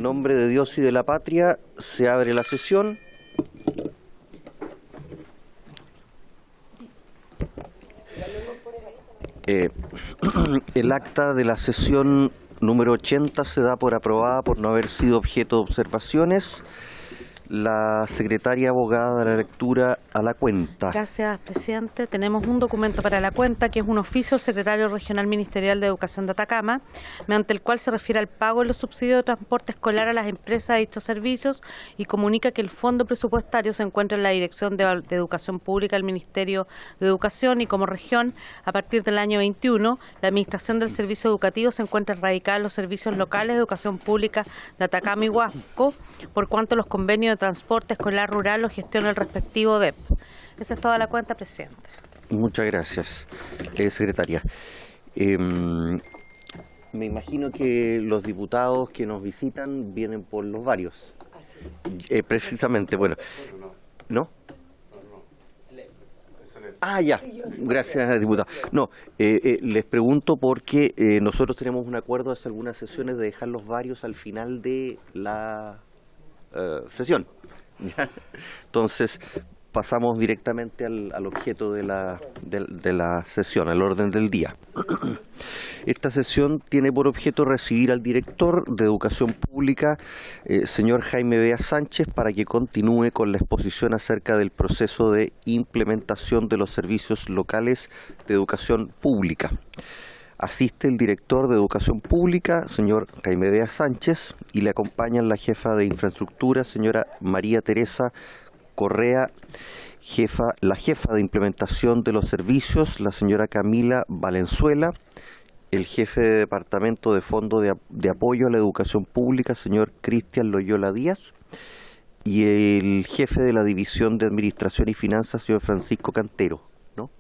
En nombre de Dios y de la patria, se abre la sesión. El acta de la sesión número 80 se da por aprobada por no haber sido objeto de observaciones. La secretaria abogada de la lectura a la cuenta. Gracias, presidente. Tenemos un documento para la cuenta que es un oficio del secretario regional ministerial de Educación de Atacama, mediante el cual se refiere al pago de los subsidios de transporte escolar a las empresas de dichos servicios y comunica que el fondo presupuestario se encuentra en la Dirección de Educación Pública del Ministerio de Educación y como región, a partir del año 21, la administración del servicio educativo se encuentra radicada en los servicios locales de educación pública de Atacama y Huasco, por cuanto los convenios de transporte escolar rural lo gestiona el respectivo DEP. Esa es toda la cuenta, presidente. Muchas gracias, secretaria. Me imagino que los diputados que nos visitan vienen por los varios. Precisamente, bueno. ¿No? Ah, ya. Gracias, diputado. No, les pregunto porque nosotros tenemos un acuerdo hace algunas sesiones de dejar los varios al final de la sesión. ¿Ya? Entonces pasamos directamente al objeto de la sesión, al orden del día. Esta sesión tiene por objeto recibir al director de Educación Pública, señor Jaime Bea Sánchez, para que continúe con la exposición acerca del proceso de implementación de los servicios locales de educación pública. Asiste el director de Educación Pública, señor Jaime Bea Sánchez, y le acompañan la jefa de Infraestructura, señora María Teresa Correa, la jefa de Implementación de los Servicios, la señora Camila Valenzuela, el jefe de Departamento de Fondo de Apoyo a la Educación Pública, señor Cristian Loyola Díaz, y el jefe de la División de Administración y Finanzas, señor Francisco Cantero, ¿no?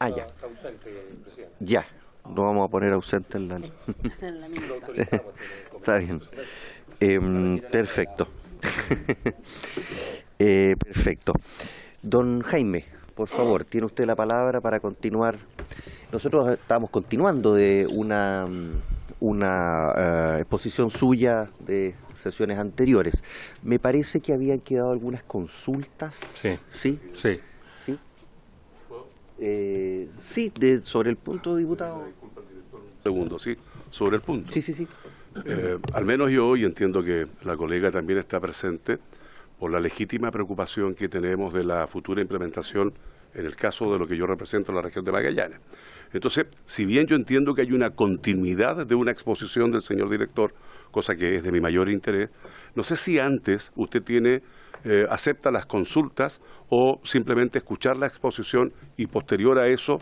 Ah, ya. Ya. Lo vamos a poner ausente en la... Está bien. Perfecto. Perfecto. Don Jaime, por favor, tiene usted la palabra para continuar. Nosotros estamos continuando de una exposición suya de sesiones anteriores. Me parece que habían quedado algunas consultas. Sí. ¿Sí? Sí. ¿Sí? Sí, sobre el punto, diputado. Segundo, sí, sobre el punto. Sí. Al menos yo, y entiendo que la colega también está presente, por la legítima preocupación que tenemos de la futura implementación, en el caso de lo que yo represento en la región de Magallanes. Entonces, si bien yo entiendo que hay una continuidad de una exposición del señor director, cosa que es de mi mayor interés, no sé si antes usted acepta las consultas o simplemente escuchar la exposición y posterior a eso,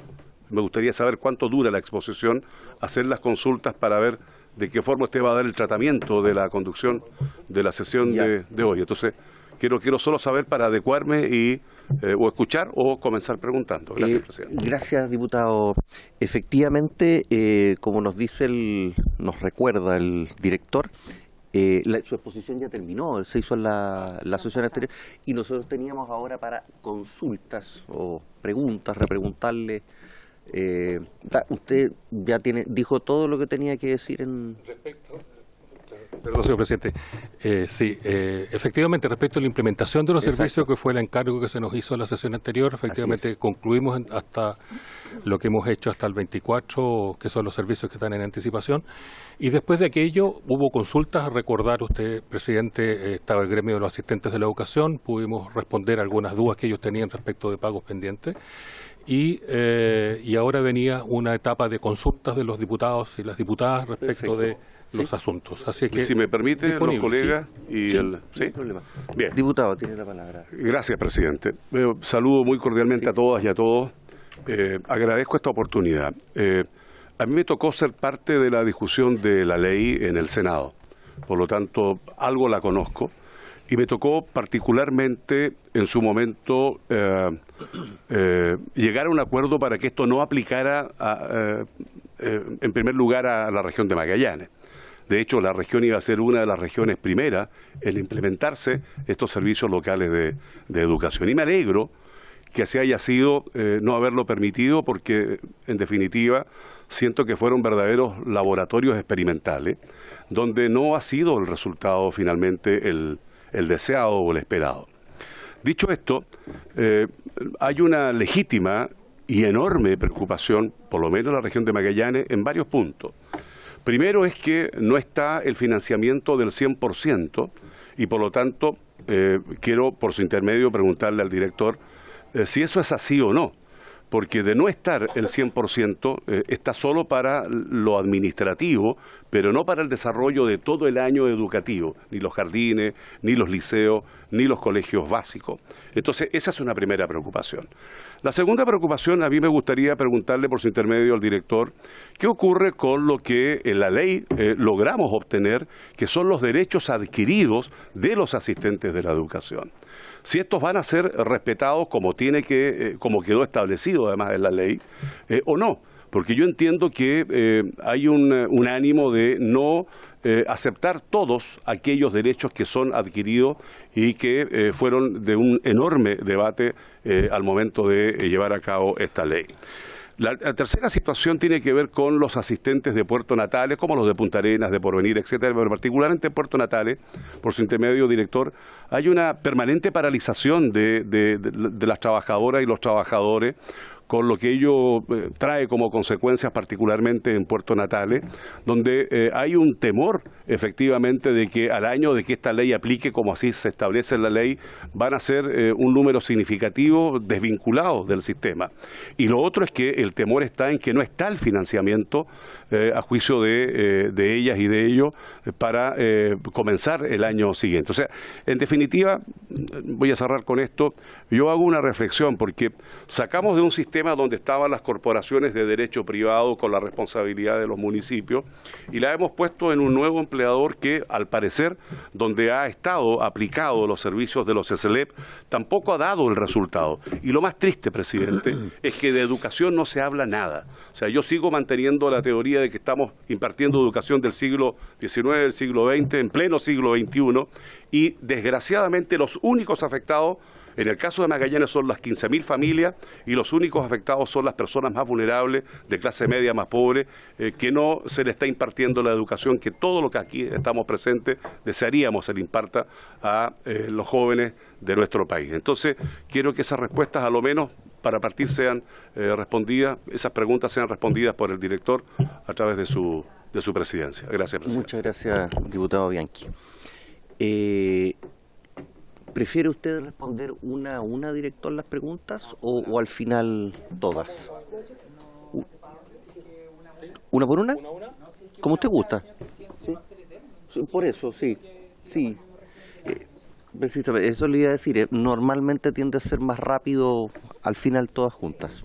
me gustaría saber cuánto dura la exposición, hacer las consultas para ver de qué forma usted va a dar el tratamiento de la conducción de la sesión de hoy. Entonces, quiero solo saber para adecuarme y o escuchar o comenzar preguntando. Gracias, presidente. Gracias, diputado. Efectivamente, como nos recuerda el director, su exposición ya terminó, se hizo en la sesión anterior y nosotros teníamos ahora para consultas o preguntas, repreguntarle. Usted ya dijo todo lo que tenía que decir en... Perdón, señor presidente. Sí, efectivamente, respecto a la implementación de los servicios, que fue el encargo que se nos hizo en la sesión anterior, efectivamente concluimos hasta lo que hemos hecho hasta el 24, que son los servicios que están en anticipación. Y después de aquello hubo consultas, a recordar usted, presidente, estaba el gremio de los asistentes de la educación, pudimos responder algunas dudas que ellos tenían respecto de pagos pendientes. Y ahora venía una etapa de consultas de los diputados y las diputadas respecto de los asuntos. Así que, si me permite, los colegas y el... ¿Sí? Problema. Bien. Diputado, tiene la palabra. Gracias, presidente. Saludo muy cordialmente a todas y a todos. Agradezco esta oportunidad. A mí me tocó ser parte de la discusión de la ley en el Senado. Por lo tanto, algo la conozco. Y me tocó particularmente en su momento llegar a un acuerdo para que esto no aplicara en primer lugar a la región de Magallanes. De hecho, la región iba a ser una de las regiones primeras en implementarse estos servicios locales de educación. Y me alegro que así haya sido no haberlo permitido porque, en definitiva, siento que fueron verdaderos laboratorios experimentales, donde no ha sido el resultado finalmente el deseado o el esperado. Dicho esto, hay una legítima y enorme preocupación, por lo menos en la región de Magallanes, en varios puntos. Primero es que no está el financiamiento del 100% y por lo tanto quiero por su intermedio preguntarle al director si eso es así o no, porque de no estar el 100% está solo para lo administrativo, pero no para el desarrollo de todo el año educativo, ni los jardines, ni los liceos, ni los colegios básicos. Entonces, esa es una primera preocupación. La segunda preocupación, a mí me gustaría preguntarle por su intermedio al director, ¿qué ocurre con lo que en la ley logramos obtener, que son los derechos adquiridos de los asistentes de la educación? Si estos van a ser respetados como como quedó establecido además en la ley, o no. Porque yo entiendo que hay un ánimo de no aceptar todos aquellos derechos que son adquiridos y que fueron de un enorme debate al momento de llevar a cabo esta ley. La tercera situación tiene que ver con los asistentes de Puerto Natales, como los de Punta Arenas, de Porvenir, etcétera, pero particularmente en Puerto Natales, por su intermedio, director, hay una permanente paralización de las trabajadoras y los trabajadores, con lo que ello trae como consecuencias particularmente en Puerto Natales, donde hay un temor efectivamente de que al año de que esta ley aplique como así se establece en la ley, van a ser un número significativo desvinculados del sistema. Y lo otro es que el temor está en que no está el financiamiento a juicio de ellas y de ellos para comenzar el año siguiente. O sea, en definitiva, voy a cerrar con esto, yo hago una reflexión porque sacamos de un sistema donde estaban las corporaciones de derecho privado con la responsabilidad de los municipios y la hemos puesto en un nuevo empleador que, al parecer, donde ha estado aplicado los servicios de los SLEP, tampoco ha dado el resultado. Y lo más triste, presidente, es que de educación no se habla nada. O sea, yo sigo manteniendo la teoría de que estamos impartiendo educación del siglo XIX, del siglo XX, en pleno siglo XXI, y desgraciadamente los únicos afectados en el caso de Magallanes son las 15.000 familias y los únicos afectados son las personas más vulnerables, de clase media más pobre, que no se le está impartiendo la educación que todo lo que aquí estamos presentes desearíamos se le imparta a los jóvenes de nuestro país. Entonces, quiero que esas respuestas, a lo menos para partir, sean respondidas, esas preguntas sean respondidas por el director a través de su presidencia. Gracias, presidente. Muchas gracias, diputado Bianchi. ¿Prefiere usted responder una a una, director, las preguntas o al final todas? ¿Una por una? Como usted gusta. ¿Sí? Por eso, sí. Precisamente, eso le iba a decir. Normalmente tiende a ser más rápido al final todas juntas.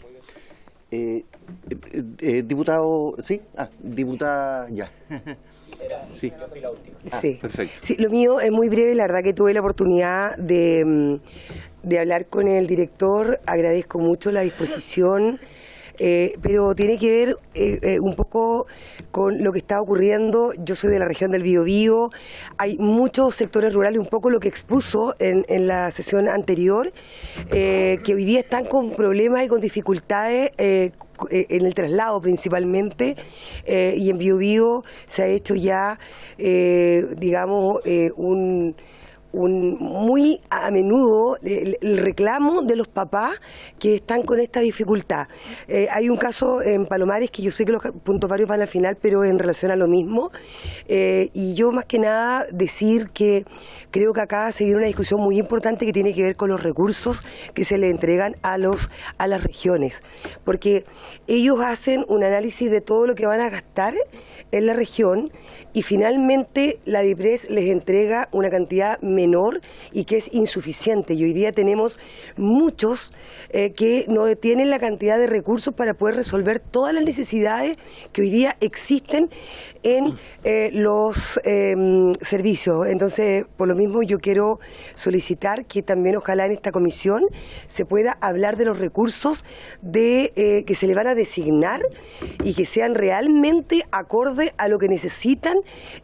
Diputado, ¿sí? Diputada, ya. Sí. Sí. Perfecto. Sí, lo mío es muy breve, la verdad que tuve la oportunidad de hablar con el director, agradezco mucho la disposición, pero tiene que ver un poco con lo que está ocurriendo. Yo soy de la región del Biobío, hay muchos sectores rurales, un poco lo que expuso en la sesión anterior, que hoy día están con problemas y con dificultades en el traslado principalmente, y en Biobío se ha hecho ya, muy a menudo el reclamo de los papás que están con esta dificultad. Hay un caso en Palomares que yo sé que los puntos varios van al final, pero en relación a lo mismo, y yo más que nada decir que creo que acá se viene una discusión muy importante que tiene que ver con los recursos que se le entregan a las regiones, porque ellos hacen un análisis de todo lo que van a gastar en la región y finalmente la DIPRES les entrega una cantidad menor y que es insuficiente. Y hoy día tenemos muchos que no tienen la cantidad de recursos para poder resolver todas las necesidades que hoy día existen en los servicios. Entonces, por lo mismo, yo quiero solicitar que también ojalá en esta comisión se pueda hablar de los recursos que se le van a designar y que sean realmente acordes acorde a lo que necesitan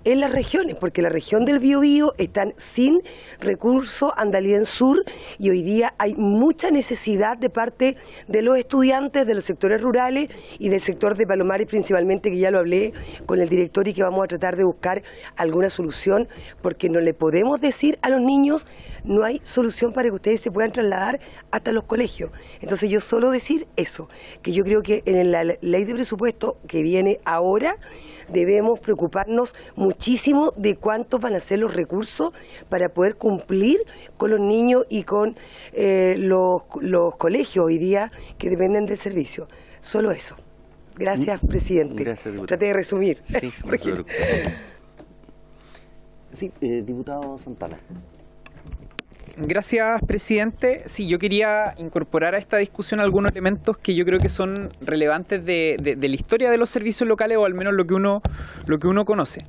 en las regiones, porque la región del Biobío están sin recursos Andalien Sur y hoy día hay mucha necesidad de parte de los estudiantes de los sectores rurales y del sector de Palomares principalmente, que ya lo hablé con el director y que vamos a tratar de buscar alguna solución, porque no le podemos decir a los niños no hay solución para que ustedes se puedan trasladar hasta los colegios. Entonces yo solo decir eso, que yo creo que en la ley de presupuesto que viene ahora debemos preocuparnos muchísimo de cuántos van a ser los recursos para poder cumplir con los niños y con los colegios hoy día que dependen del servicio. Solo eso. Gracias, presidente. Gracias, diputado. Traté de resumir. Sí, no se preocupe. Sí, diputado Santana. Gracias, presidente. Sí, yo quería incorporar a esta discusión algunos elementos que yo creo que son relevantes de la historia de los servicios locales, o al menos lo que uno conoce,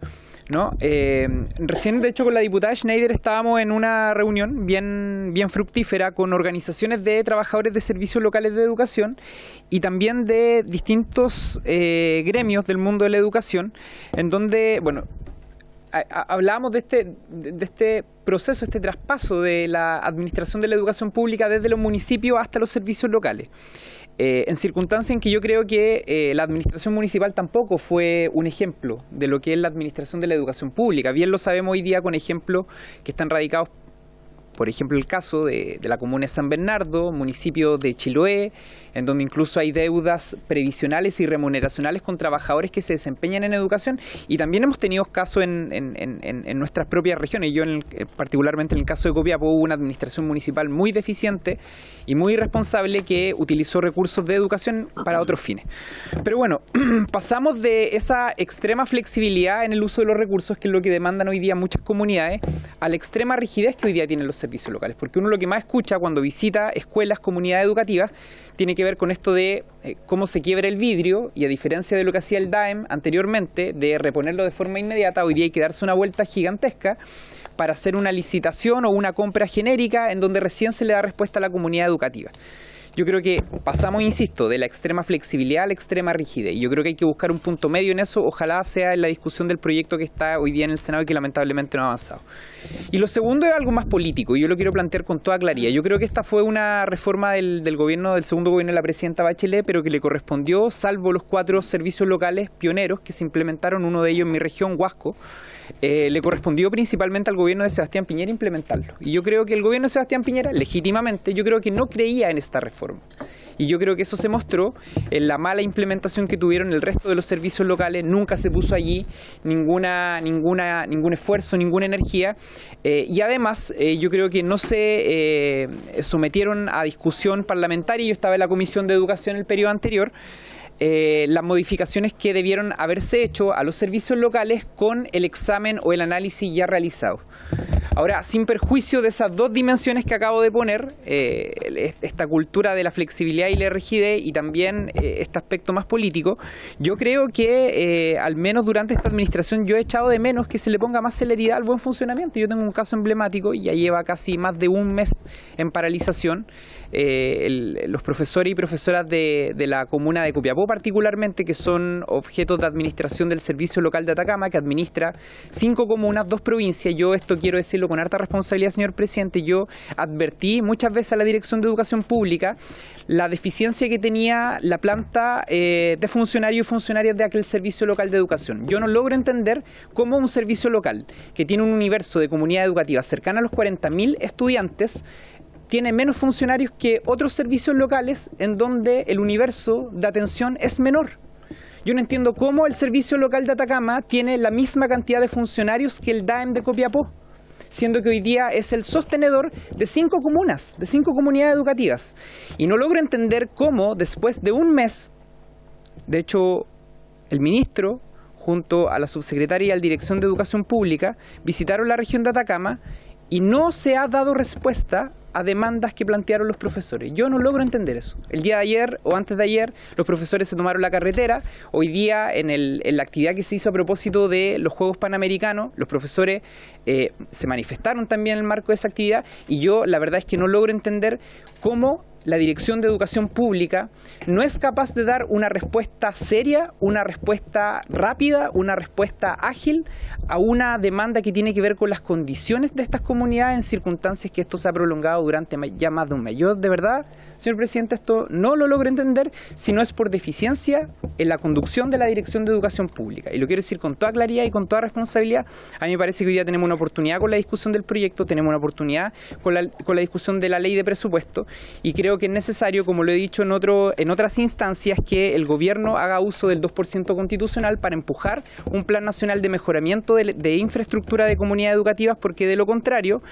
¿no? Recién, de hecho, con la diputada Schneider estábamos en una reunión bien fructífera con organizaciones de trabajadores de servicios locales de educación y también de distintos gremios del mundo de la educación, en donde, bueno, hablábamos de este proceso, este traspaso de la administración de la educación pública desde los municipios hasta los servicios locales. En circunstancias en que yo creo que la administración municipal tampoco fue un ejemplo de lo que es la administración de la educación pública. Bien lo sabemos hoy día con ejemplos que están radicados, por ejemplo, el caso de la comuna de San Bernardo, municipio de Chiloé, en donde incluso hay deudas previsionales y remuneracionales con trabajadores que se desempeñan en educación, y también hemos tenido casos en nuestras propias regiones. Yo particularmente en el caso de Copiapó hubo una administración municipal muy deficiente y muy irresponsable que utilizó recursos de educación para otros fines. Pero bueno, pasamos de esa extrema flexibilidad en el uso de los recursos, que es lo que demandan hoy día muchas comunidades, a la extrema rigidez que hoy día tienen los servicios locales, porque uno lo que más escucha cuando visita escuelas, comunidades educativas, tiene que ver con esto de cómo se quiebra el vidrio, y a diferencia de lo que hacía el DAEM anteriormente, de reponerlo de forma inmediata, hoy día hay que darse una vuelta gigantesca para hacer una licitación o una compra genérica en donde recién se le da respuesta a la comunidad educativa. Yo creo que pasamos, insisto, de la extrema flexibilidad a la extrema rigidez, y yo creo que hay que buscar un punto medio en eso. Ojalá sea en la discusión del proyecto que está hoy día en el Senado y que lamentablemente no ha avanzado. Y lo segundo es algo más político, y yo lo quiero plantear con toda claridad. Yo creo que esta fue una reforma del segundo gobierno de la presidenta Bachelet, pero que le correspondió, salvo los 4 servicios locales pioneros que se implementaron, uno de ellos en mi región, Huasco, le correspondió principalmente al gobierno de Sebastián Piñera implementarlo. Y yo creo que el gobierno de Sebastián Piñera, legítimamente, yo creo que no creía en esta reforma. Y yo creo que eso se mostró en la mala implementación que tuvieron el resto de los servicios locales. Nunca se puso allí ningún esfuerzo, ninguna energía. Y además, yo creo que no se sometieron a discusión parlamentaria. Yo estaba en la Comisión de Educación el periodo anterior. Las modificaciones que debieron haberse hecho a los servicios locales con el examen o el análisis ya realizado. Ahora, sin perjuicio de esas dos dimensiones que acabo de poner, esta cultura de la flexibilidad y la rigidez, y también este aspecto más político, yo creo que al menos durante esta administración yo he echado de menos que se le ponga más celeridad al buen funcionamiento. Yo tengo un caso emblemático, y ya lleva casi más de un mes en paralización. Los profesores y profesoras de la comuna de Copiapó particularmente, que son objetos de administración del Servicio Local de Atacama, que administra 5 comunas, 2 provincias. Yo esto quiero decirlo con harta responsabilidad, señor presidente. Yo advertí muchas veces a la Dirección de Educación Pública la deficiencia que tenía la planta de funcionarios y funcionarias de aquel Servicio Local de Educación. Yo no logro entender cómo un servicio local que tiene un universo de comunidad educativa cercana a los 40.000 estudiantes tiene menos funcionarios que otros servicios locales en donde el universo de atención es menor. Yo no entiendo cómo el Servicio Local de Atacama tiene la misma cantidad de funcionarios que el DAEM de Copiapó, siendo que hoy día es el sostenedor de 5 comunas, de 5 comunidades educativas. Y no logro entender cómo después de un mes, de hecho el ministro junto a la subsecretaria y a la Dirección de Educación Pública visitaron la región de Atacama y no se ha dado respuesta a demandas que plantearon los profesores. Yo no logro entender eso. El día de ayer o antes de ayer los profesores se tomaron la carretera. Hoy día en la actividad que se hizo a propósito de los Juegos Panamericanos, los profesores se manifestaron también en el marco de esa actividad, y yo la verdad es que no logro entender cómo la Dirección de Educación Pública no es capaz de dar una respuesta seria, una respuesta rápida, una respuesta ágil a una demanda que tiene que ver con las condiciones de estas comunidades en circunstancias que esto se ha prolongado durante ya más de un mes. Yo, de verdad, señor presidente, esto no lo logro entender si no es por deficiencia en la conducción de la Dirección de Educación Pública. Y lo quiero decir con toda claridad y con toda responsabilidad. A mí me parece que hoy día tenemos una oportunidad con la discusión del proyecto, tenemos una oportunidad con la discusión de la ley de presupuesto, y creo que es necesario, como lo he dicho en otras instancias, que el gobierno haga uso del 2% constitucional para empujar un plan nacional de mejoramiento de infraestructura de comunidades educativas, porque de lo contrario,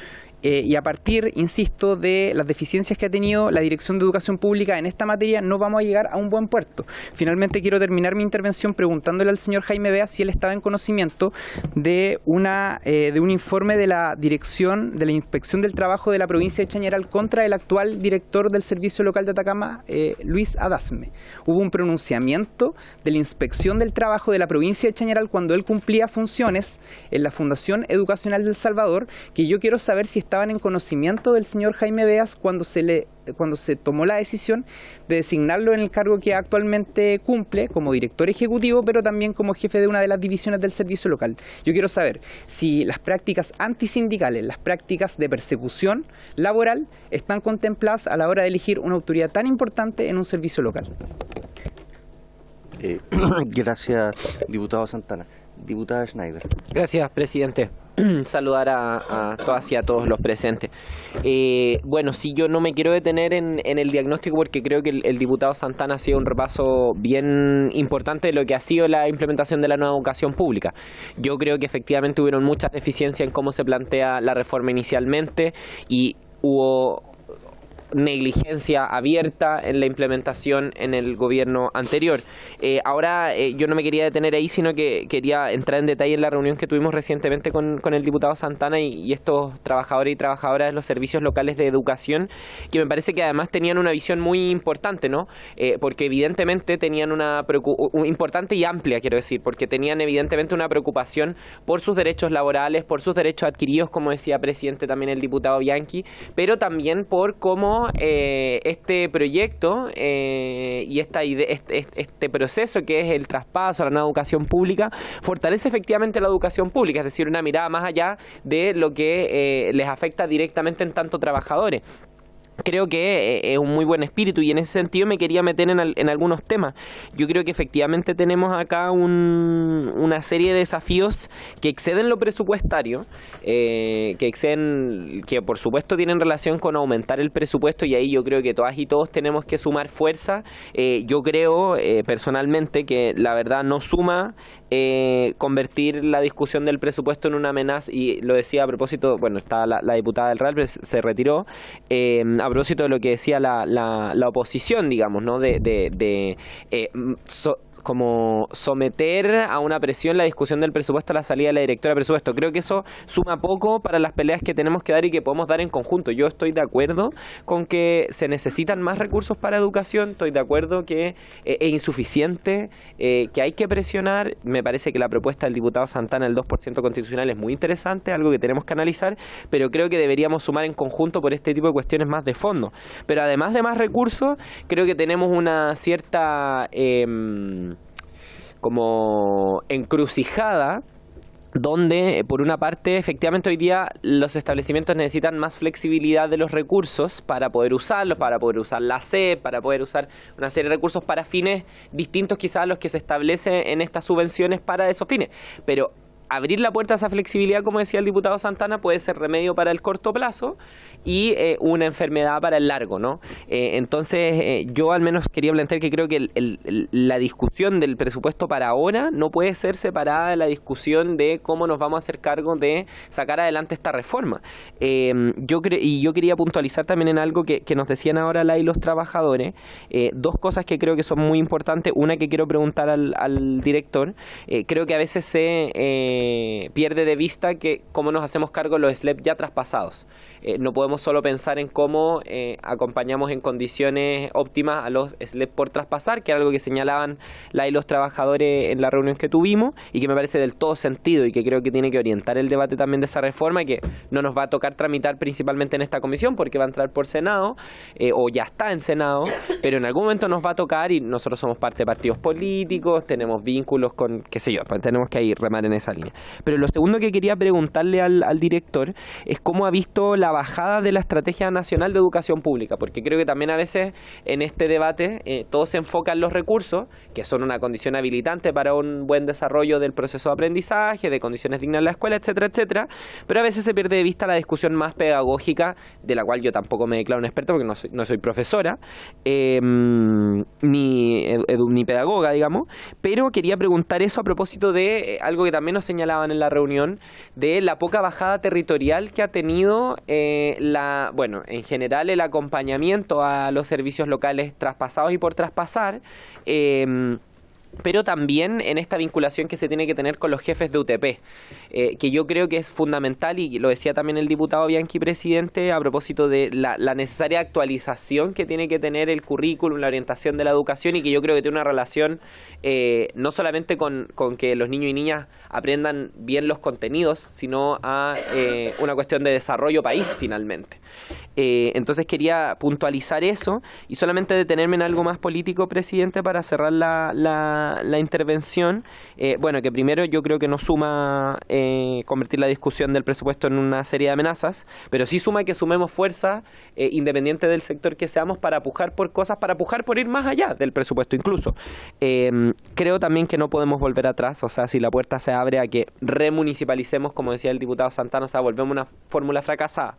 y a partir, insisto, de las deficiencias que ha tenido la Dirección de Educación Pública en esta materia, no vamos a llegar a un buen puerto. Finalmente, quiero terminar mi intervención preguntándole al señor Jaime Bea si él estaba en conocimiento de un informe de la Dirección de la Inspección del Trabajo de la provincia de Chañaral contra el actual director del Servicio Local de Atacama, Luis Adasme. Hubo un pronunciamiento de la Inspección del Trabajo de la provincia de Chañaral cuando él cumplía funciones en la Fundación Educacional del Salvador, que yo quiero saber si estaban en conocimiento del señor Jaime Beas cuando se tomó la decisión de designarlo en el cargo que actualmente cumple como director ejecutivo, pero también como jefe de una de las divisiones del servicio local. Yo quiero saber si las prácticas antisindicales, las prácticas de persecución laboral están contempladas a la hora de elegir una autoridad tan importante en un servicio local. Gracias, diputado Santana. Diputada Schneider. Gracias, presidente. Saludar a todas y a todos los presentes. Bueno, sí, yo no me quiero detener en el diagnóstico porque creo que el diputado Santana ha sido un repaso bien importante de lo que ha sido la implementación de la nueva educación pública. Yo creo que efectivamente hubieron muchas deficiencias en cómo se plantea la reforma inicialmente y hubo negligencia abierta en la implementación en el gobierno anterior. Ahora yo no me quería detener ahí, sino que quería entrar en detalle en la reunión que tuvimos recientemente con el diputado Santana y estos trabajadores y trabajadoras de los servicios locales de educación, que me parece que además tenían una visión muy importante, ¿no? Porque evidentemente tenían una importante y amplia, quiero decir, porque tenían evidentemente una preocupación por sus derechos laborales, por sus derechos adquiridos, como decía presidente también el diputado Bianchi, pero también por cómo este proyecto y esta idea, este proceso que es el traspaso a la nueva educación pública fortalece efectivamente la educación pública, es decir, una mirada más allá de lo que les afecta directamente en tanto trabajadores. Creo que es un muy buen espíritu y en ese sentido me quería meter en algunos temas. Yo creo que efectivamente tenemos acá una serie de desafíos que exceden lo presupuestario, que por supuesto tienen relación con aumentar el presupuesto, y ahí yo creo que todas y todos tenemos que sumar fuerza. Yo creo personalmente que la verdad no suma convertir la discusión del presupuesto en una amenaza, y lo decía a propósito, bueno, está la diputada del RAL, pero se retiró, a propósito de lo que decía la oposición, digamos, ¿no? Como someter a una presión la discusión del presupuesto a la salida de la directora de presupuesto. Creo que eso suma poco para las peleas que tenemos que dar y que podemos dar en conjunto. Yo estoy de acuerdo con que se necesitan más recursos para educación, estoy de acuerdo que es insuficiente, que hay que presionar. Me parece que la propuesta del diputado Santana, el 2% constitucional, es muy interesante, algo que tenemos que analizar, pero creo que deberíamos sumar en conjunto por este tipo de cuestiones más de fondo. Pero además de más recursos, creo que tenemos una cierta como encrucijada, donde por una parte efectivamente hoy día los establecimientos necesitan más flexibilidad de los recursos para poder usarlos, para poder usar la SEP, para poder usar una serie de recursos para fines distintos quizás a los que se establece en estas subvenciones para esos fines, pero abrir la puerta a esa flexibilidad, como decía el diputado Santana, puede ser remedio para el corto plazo y una enfermedad para el largo, ¿no? Entonces, yo al menos quería plantear que creo que la discusión del presupuesto para ahora no puede ser separada de la discusión de cómo nos vamos a hacer cargo de sacar adelante esta reforma. Yo quería puntualizar también en algo que nos decían ahora los trabajadores, dos cosas que creo que son muy importantes. Una que quiero preguntar al director, creo que a veces se pierde de vista que cómo nos hacemos cargo de los SLEP ya traspasados. No podemos solo pensar en cómo acompañamos en condiciones óptimas a los SLEP por traspasar, que era algo que señalaban y los trabajadores en la reunión que tuvimos y que me parece del todo sentido y que creo que tiene que orientar el debate también de esa reforma, que no nos va a tocar tramitar principalmente en esta comisión porque va a entrar por Senado o ya está en Senado, pero en algún momento nos va a tocar y nosotros somos parte de partidos políticos, tenemos vínculos con, qué sé yo, tenemos que ahí remar en esa línea. Pero lo segundo que quería preguntarle al director es cómo ha visto la bajada de la Estrategia Nacional de Educación Pública, porque creo que también a veces en este debate todo se enfoca en los recursos, que son una condición habilitante para un buen desarrollo del proceso de aprendizaje, de condiciones dignas en la escuela, etcétera, etcétera, pero a veces se pierde de vista la discusión más pedagógica, de la cual yo tampoco me declaro un experto porque no soy profesora, ni pedagoga, digamos, pero quería preguntar eso a propósito de algo que también nos señalaban en la reunión, de la poca bajada territorial que ha tenido en general el acompañamiento a los servicios locales traspasados y por traspasar, pero también en esta vinculación que se tiene que tener con los jefes de UTP, que yo creo que es fundamental, y lo decía también el diputado Bianchi, presidente, a propósito de la necesaria actualización que tiene que tener el currículum, la orientación de la educación, y que yo creo que tiene una relación no solamente con que los niños y niñas aprendan bien los contenidos, sino a una cuestión de desarrollo país finalmente. Entonces quería puntualizar eso y solamente detenerme en algo más político, presidente, para cerrar la intervención. Que primero yo creo que no suma convertir la discusión del presupuesto en una serie de amenazas, pero sí suma que sumemos fuerza, independiente del sector que seamos, para pujar por cosas, para pujar por ir más allá del presupuesto incluso. Creo también que no podemos volver atrás, o sea, si la puerta se abre a que remunicipalicemos, como decía el diputado Santana, o sea, volvemos a una fórmula fracasada.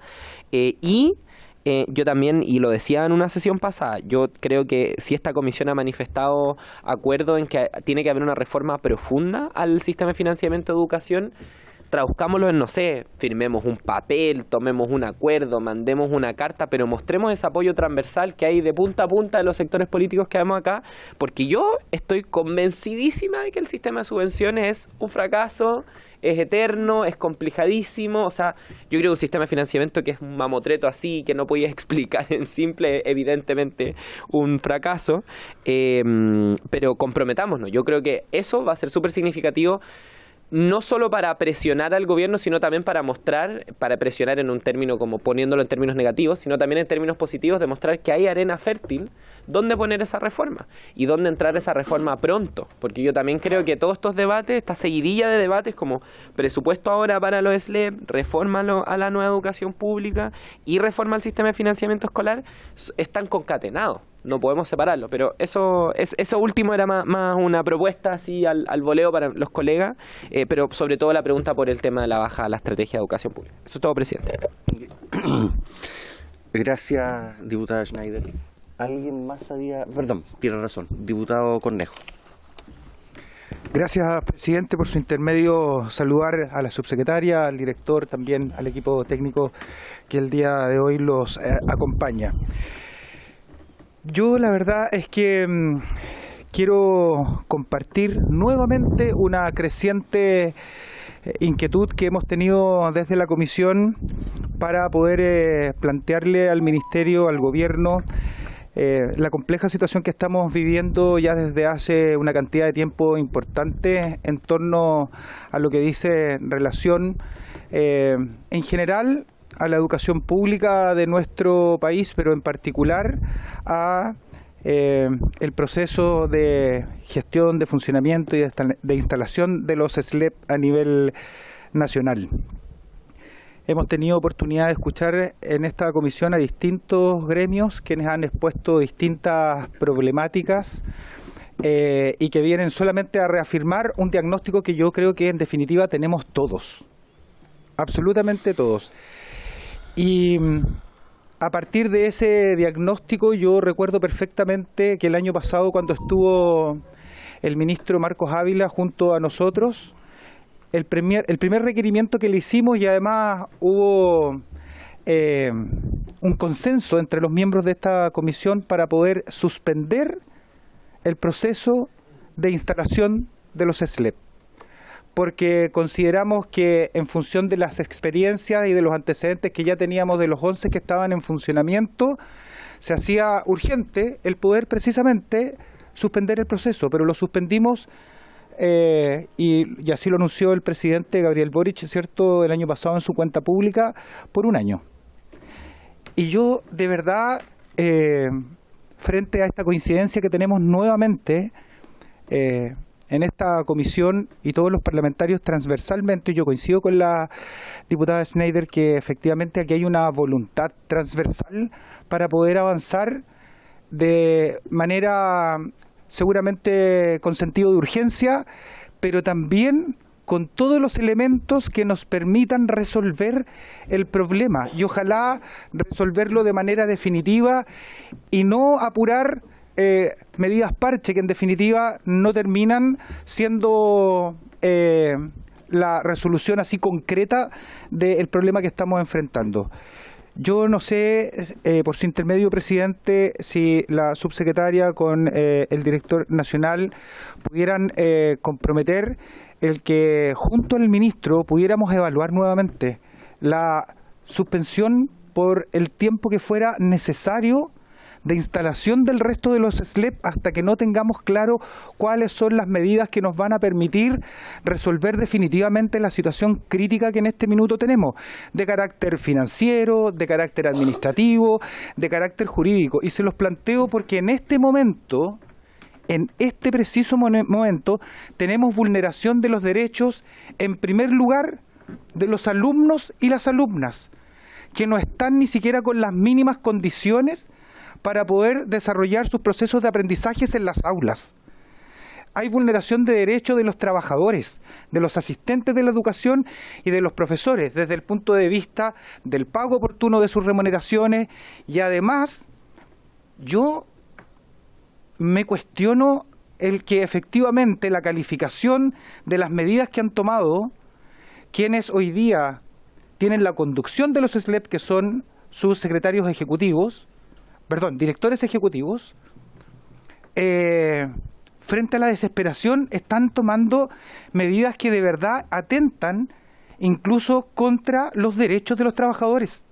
Yo también, y lo decía en una sesión pasada, yo creo que si esta comisión ha manifestado acuerdo en que tiene que haber una reforma profunda al sistema de financiamiento de educación, traduzcámoslo en, no sé, firmemos un papel, tomemos un acuerdo, mandemos una carta, pero mostremos ese apoyo transversal que hay de punta a punta de los sectores políticos que vemos acá, porque yo estoy convencidísima de que el sistema de subvenciones es un fracaso, es eterno, es complicadísimo, o sea, yo creo que un sistema de financiamiento que es un mamotreto así, que no podías explicar en simple, evidentemente, un fracaso, pero comprometámonos, yo creo que eso va a ser súper significativo, no solo para presionar al gobierno, sino también para mostrar, para presionar en un término como poniéndolo en términos negativos, sino también en términos positivos, demostrar que hay arena fértil donde poner esa reforma y dónde entrar esa reforma pronto, porque yo también creo que todos estos debates, esta seguidilla de debates como presupuesto ahora para los SLEP, reforma a la nueva educación pública y reforma al sistema de financiamiento escolar, están concatenados. No podemos separarlo, pero eso último era más una propuesta así al voleo para los colegas, pero sobre todo la pregunta por el tema de la baja de la estrategia de educación pública. Eso es todo, presidente. Gracias, diputada Schneider. ¿Alguien más había...? Perdón, tiene razón, diputado Cornejo. Gracias, presidente, por su intermedio saludar a la subsecretaria, al director, también al equipo técnico que el día de hoy los acompaña. Yo la verdad es que quiero compartir nuevamente una creciente inquietud que hemos tenido desde la comisión para poder plantearle al Ministerio, al Gobierno, la compleja situación que estamos viviendo ya desde hace una cantidad de tiempo importante en torno a lo que dice relación en general a la educación pública de nuestro país, pero en particular a el proceso de gestión, de funcionamiento y de instalación de los SLEP a nivel nacional. Hemos tenido oportunidad de escuchar en esta comisión a distintos gremios quienes han expuesto distintas problemáticas y que vienen solamente a reafirmar un diagnóstico que yo creo que en definitiva tenemos todos, absolutamente todos. Y a partir de ese diagnóstico yo recuerdo perfectamente que el año pasado, cuando estuvo el ministro Marcos Ávila junto a nosotros, el primer requerimiento que le hicimos, y además hubo un consenso entre los miembros de esta comisión para poder suspender el proceso de instalación de los SLEP. porque consideramos que en función de las experiencias y de los antecedentes que ya teníamos de los 11 que estaban en funcionamiento, se hacía urgente el poder precisamente suspender el proceso, pero lo suspendimos y así lo anunció el presidente Gabriel Boric, ¿cierto?, el año pasado en su cuenta pública, por un año. Y yo, de verdad, frente a esta coincidencia que tenemos nuevamente en esta comisión y todos los parlamentarios transversalmente, yo coincido con la diputada Schneider que efectivamente aquí hay una voluntad transversal para poder avanzar de manera seguramente con sentido de urgencia, pero también con todos los elementos que nos permitan resolver el problema y ojalá resolverlo de manera definitiva y no apurar medidas parche que en definitiva no terminan siendo la resolución así concreta del problema que estamos enfrentando. Yo no sé, por su intermedio, presidente, si la subsecretaria con el director nacional pudieran comprometer el que junto al ministro pudiéramos evaluar nuevamente la suspensión por el tiempo que fuera necesario de instalación del resto de los SLEP hasta que no tengamos claro cuáles son las medidas que nos van a permitir resolver definitivamente la situación crítica que en este minuto tenemos, de carácter financiero, de carácter administrativo, de carácter jurídico. Y se los planteo porque en este momento, en este preciso momento, tenemos vulneración de los derechos, en primer lugar, de los alumnos y las alumnas, que no están ni siquiera con las mínimas condiciones para poder desarrollar sus procesos de aprendizajes en las aulas. Hay vulneración de derechos de los trabajadores, de los asistentes de la educación y de los profesores, desde el punto de vista del pago oportuno de sus remuneraciones, y además yo me cuestiono el que efectivamente la calificación de las medidas que han tomado quienes hoy día tienen la conducción de los SLEP, que son sus secretarios ejecutivos, directores ejecutivos, frente a la desesperación están tomando medidas que de verdad atentan incluso contra los derechos de los trabajadores.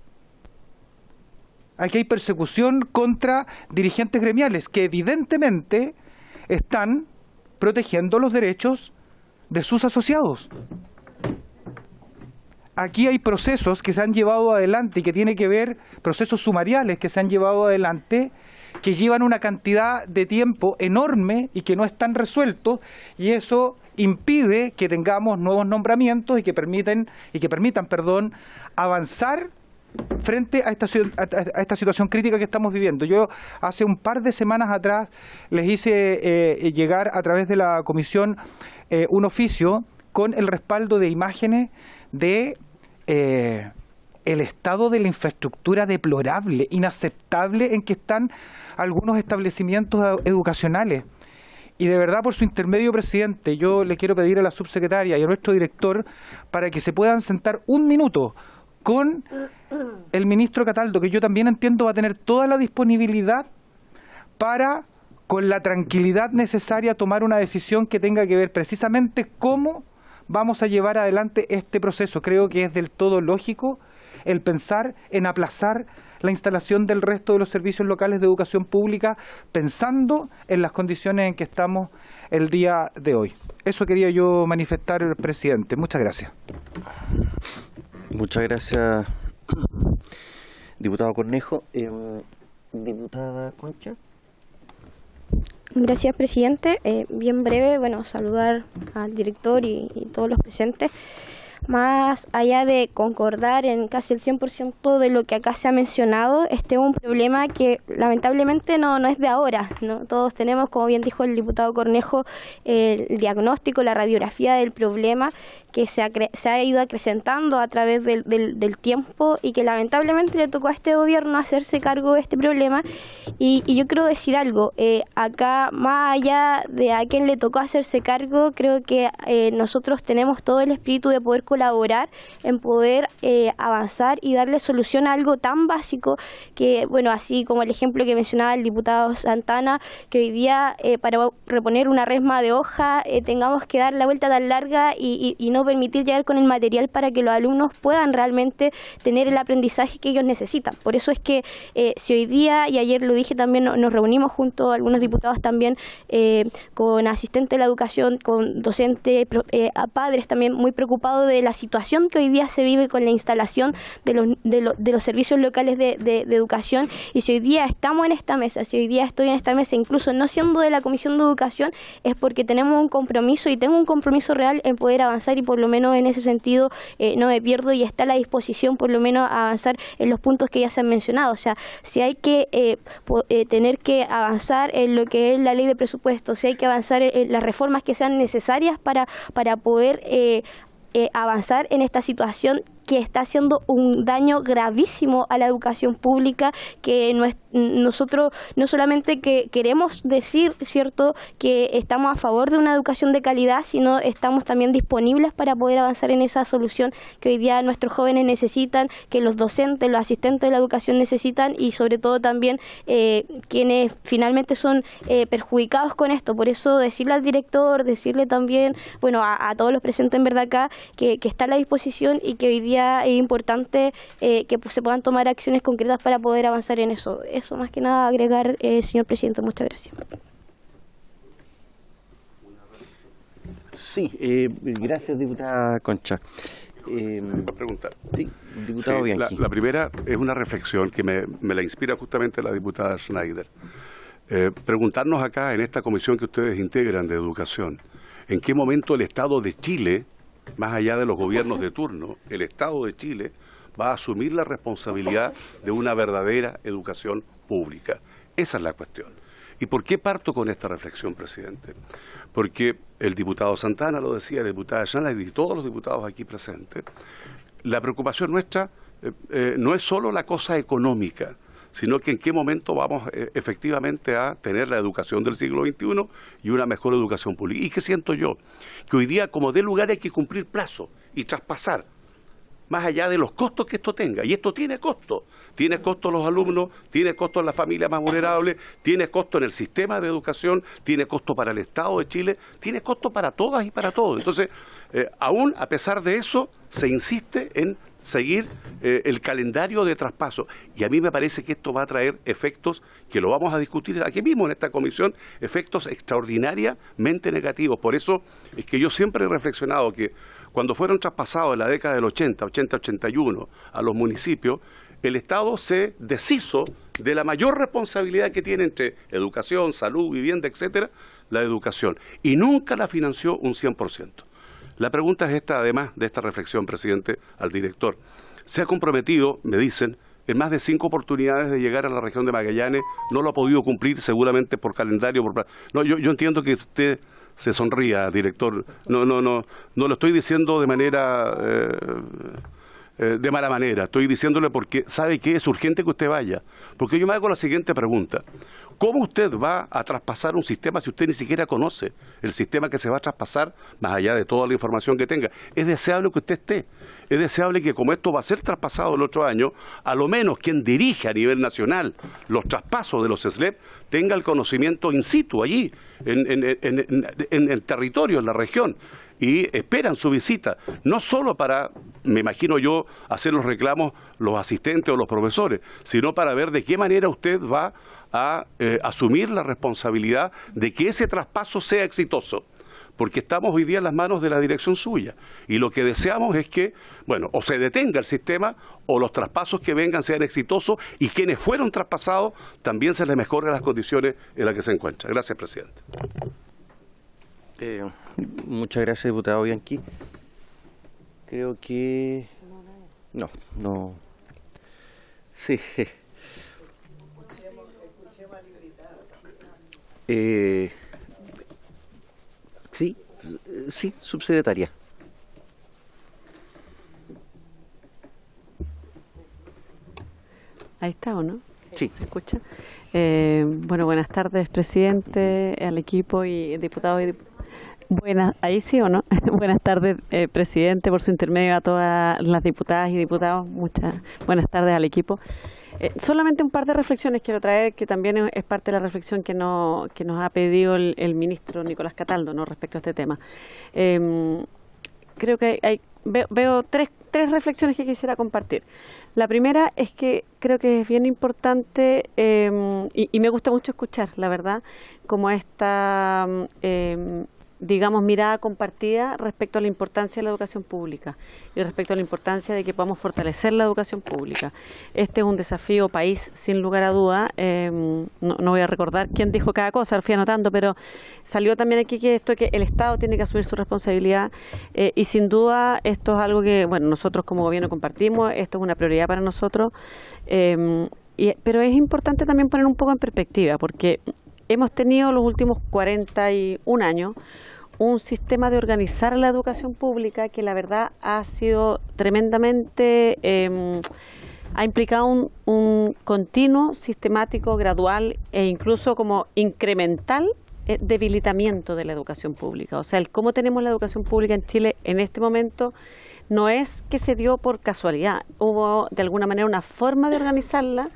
Aquí hay persecución contra dirigentes gremiales que evidentemente están protegiendo los derechos de sus asociados. Aquí hay procesos que se han llevado adelante y que tiene que ver, procesos sumariales que se han llevado adelante, que llevan una cantidad de tiempo enorme y que no están resueltos, y eso impide que tengamos nuevos nombramientos y que permitan, avanzar frente a esta situación crítica que estamos viviendo. Yo hace un par de semanas atrás les hice llegar a través de la comisión un oficio con el respaldo de imágenes de el estado de la infraestructura deplorable, inaceptable en que están algunos establecimientos educacionales. Y de verdad, por su intermedio, presidente, yo le quiero pedir a la subsecretaria y a nuestro director para que se puedan sentar un minuto con el ministro Cataldo, que yo también entiendo va a tener toda la disponibilidad para, con la tranquilidad necesaria, tomar una decisión que tenga que ver precisamente cómo vamos a llevar adelante este proceso. Creo que es del todo lógico el pensar en aplazar la instalación del resto de los servicios locales de educación pública pensando en las condiciones en que estamos el día de hoy. Eso quería yo manifestar, presidente. Muchas gracias. Muchas gracias, diputado Cornejo. Diputada Concha. Gracias, presidente. Bien breve, saludar al director y todos los presentes. Más allá de concordar en casi el 100% de lo que acá se ha mencionado, este es un problema que lamentablemente no es de ahora, ¿no? Todos tenemos, como bien dijo el diputado Cornejo, el diagnóstico, la radiografía del problema, que se ha ido acrecentando a través del tiempo y que lamentablemente le tocó a este gobierno hacerse cargo de este problema. Y yo quiero decir algo, acá más allá de a quién le tocó hacerse cargo, creo que nosotros tenemos todo el espíritu de poder colaborar en poder avanzar y darle solución a algo tan básico que, bueno, así como el ejemplo que mencionaba el diputado Santana, que hoy día para reponer una resma de hoja tengamos que dar la vuelta tan larga y no permitir llegar con el material para que los alumnos puedan realmente tener el aprendizaje que ellos necesitan. Por eso es que si hoy día, y ayer lo dije también, nos reunimos junto a algunos diputados también con asistentes de la educación, con docentes, a padres también muy preocupados de la situación que hoy día se vive con la instalación de los servicios locales de educación. Y si hoy día estamos en esta mesa, si hoy día estoy en esta mesa, incluso no siendo de la Comisión de Educación, es porque tenemos un compromiso y tengo un compromiso real en poder avanzar, y por lo menos en ese sentido no me pierdo y está a la disposición por lo menos a avanzar en los puntos que ya se han mencionado. O sea, si hay que tener que avanzar en lo que es la ley de presupuesto, si hay que avanzar en las reformas que sean necesarias para poder avanzar en esta situación que está haciendo un daño gravísimo a la educación pública, que nosotros no solamente que queremos decir, cierto, que estamos a favor de una educación de calidad, sino estamos también disponibles para poder avanzar en esa solución que hoy día nuestros jóvenes necesitan, que los docentes, los asistentes de la educación necesitan, y sobre todo también quienes finalmente son perjudicados con esto. Por eso decirle al director, decirle también, bueno, a todos los presentes en verdad acá, que está a la disposición y que hoy día es importante que se puedan tomar acciones concretas para poder avanzar en eso. Eso más que nada agregar, señor presidente. Muchas gracias. Sí, gracias, diputada Concha. Preguntar. Sí, diputado Bianchi. La primera es una reflexión que me la inspira justamente la diputada Schneider. Preguntarnos acá en esta comisión que ustedes integran de educación, ¿en qué momento el Estado de Chile, más allá de los gobiernos de turno, el Estado de Chile va a asumir la responsabilidad de una verdadera educación pública? Esa es la cuestión. ¿Y por qué parto con esta reflexión, presidente? Porque el diputado Santana lo decía, la diputada Schneider y todos los diputados aquí presentes, la preocupación nuestra no es solo la cosa económica, sino que en qué momento vamos efectivamente a tener la educación del siglo XXI y una mejor educación pública. ¿Y qué siento yo? Que hoy día, como de lugar, hay que cumplir plazos y traspasar, más allá de los costos que esto tenga. Y esto tiene costo. Tiene costo los alumnos, tiene costo en las familias más vulnerables, tiene costo en el sistema de educación, tiene costo para el Estado de Chile, tiene costo para todas y para todos. Entonces, aún a pesar de eso, se insiste en seguir el calendario de traspaso. Y a mí me parece que esto va a traer efectos, que lo vamos a discutir aquí mismo en esta comisión, efectos extraordinariamente negativos. Por eso es que yo siempre he reflexionado que cuando fueron traspasados en la década del 80-81 a los municipios, el Estado se deshizo de la mayor responsabilidad que tiene entre educación, salud, vivienda, etcétera, la educación, y nunca la financió un 100%. La pregunta es esta, además de esta reflexión, presidente, al director. Se ha comprometido, me dicen, en más de 5 oportunidades de llegar a la región de Magallanes, no lo ha podido cumplir seguramente por calendario. No, yo entiendo que usted se sonría, director. No lo estoy diciendo de manera de mala manera. Estoy diciéndole porque sabe que es urgente que usted vaya. Porque yo me hago la siguiente pregunta. ¿Cómo usted va a traspasar un sistema si usted ni siquiera conoce el sistema que se va a traspasar, más allá de toda la información que tenga? Es deseable que usted esté. Es deseable que, como esto va a ser traspasado el otro año, a lo menos quien dirige a nivel nacional los traspasos de los SLEP tenga el conocimiento in situ allí, en el territorio, en la región. Y esperan su visita, no solo para, me imagino yo, hacer los reclamos los asistentes o los profesores, sino para ver de qué manera usted va a asumir la responsabilidad de que ese traspaso sea exitoso, porque estamos hoy día en las manos de la dirección suya, y lo que deseamos es que, bueno, o se detenga el sistema, o los traspasos que vengan sean exitosos, y quienes fueron traspasados también se les mejoren las condiciones en las que se encuentran. Gracias, presidente. Muchas gracias, diputado Bianchi. Creo que... No. Sí. Sí, subsecretaria. Ahí está, ¿o no? Sí. ¿Se escucha? Bueno, buenas tardes, presidente, al equipo y diputados y buenas, ahí sí o no. Buenas tardes, presidente, por su intermedio a todas las diputadas y diputados. Muchas buenas tardes al equipo. Solamente un par de reflexiones quiero traer, que también es parte de la reflexión que nos ha pedido el ministro Nicolás Cataldo, ¿no?, respecto a este tema. Creo que veo tres reflexiones que quisiera compartir. La primera es que creo que es bien importante y me gusta mucho escuchar, la verdad, como esta digamos, mirada compartida respecto a la importancia de la educación pública y respecto a la importancia de que podamos fortalecer la educación pública. Este es un desafío país, sin lugar a duda. No voy a recordar quién dijo cada cosa, lo fui anotando, pero salió también aquí que el Estado tiene que asumir su responsabilidad y sin duda esto es algo que, bueno, nosotros como gobierno compartimos, esto es una prioridad para nosotros, pero es importante también poner un poco en perspectiva, porque hemos tenido los últimos 41 años un sistema de organizar la educación pública que la verdad ha sido tremendamente, ha implicado un continuo, sistemático, gradual e incluso como incremental debilitamiento de la educación pública. O sea, el cómo tenemos la educación pública en Chile en este momento no es que se dio por casualidad, hubo de alguna manera una forma de organizarla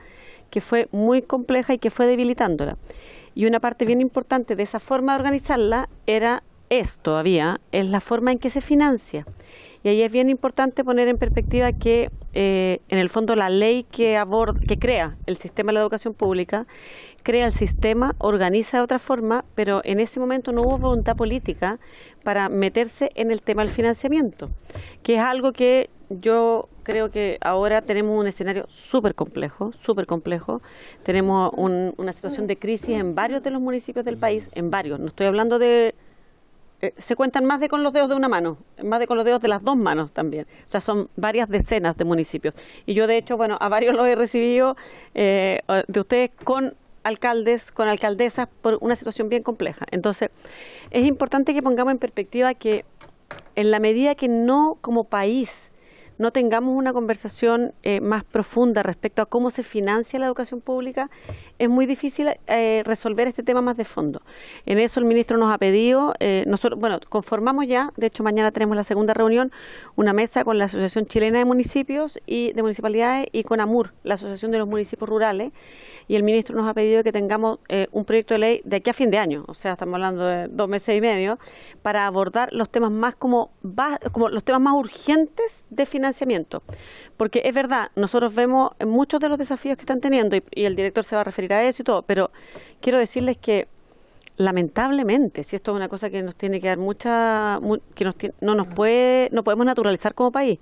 que fue muy compleja y que fue debilitándola. Y una parte bien importante de esa forma de organizarla es la forma en que se financia. Y ahí es bien importante poner en perspectiva que en el fondo la ley que crea el sistema de la educación pública, crea el sistema, organiza de otra forma, pero en ese momento no hubo voluntad política para meterse en el tema del financiamiento, que es algo que yo creo que ahora tenemos un escenario súper complejo. Tenemos una situación de crisis en varios de los municipios del país, en varios. No estoy hablando de... se cuentan más de con los dedos de una mano, más de con los dedos de las dos manos también. O sea, son varias decenas de municipios. Y yo, de hecho, bueno, a varios los he recibido de ustedes con alcaldes, con alcaldesas, por una situación bien compleja. Entonces, es importante que pongamos en perspectiva que en la medida que no, como país, no tengamos una conversación más profunda respecto a cómo se financia la educación pública, es muy difícil resolver este tema más de fondo. En eso el ministro nos ha pedido, nosotros, bueno, conformamos ya, de hecho mañana tenemos la segunda reunión, una mesa con la Asociación Chilena de Municipios y de Municipalidades y con AMUR, la Asociación de los Municipios Rurales, y el ministro nos ha pedido que tengamos un proyecto de ley de aquí a fin de año, o sea, estamos hablando de 2 meses y medio, para abordar los temas más como los temas más urgentes de financiamiento. Porque es verdad, nosotros vemos muchos de los desafíos que están teniendo y el director se va a referir a eso y todo, pero quiero decirles que lamentablemente, si esto es una cosa que nos tiene que dar no podemos naturalizar como país,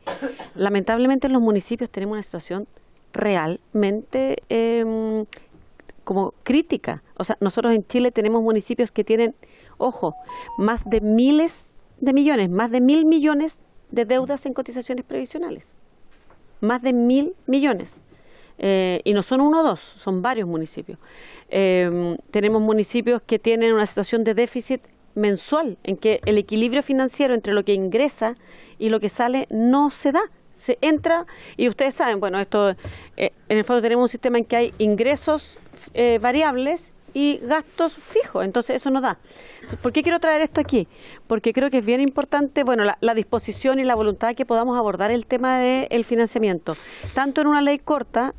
lamentablemente en los municipios tenemos una situación realmente como crítica. O sea, nosotros en Chile tenemos municipios que tienen, ojo, más de miles de millones, más de 1.000 millones de deudas en cotizaciones previsionales. Más de 1.000 millones. Y no son uno o dos, son varios municipios. Tenemos municipios que tienen una situación de déficit mensual, en que el equilibrio financiero entre lo que ingresa y lo que sale no se da. Se entra, y ustedes saben, bueno, esto en el fondo tenemos un sistema en que hay ingresos variables y gastos fijos, entonces eso no da. ¿Por qué quiero traer esto aquí? Porque creo que es bien importante, bueno, la disposición y la voluntad que podamos abordar el tema del financiamiento, tanto en una ley corta,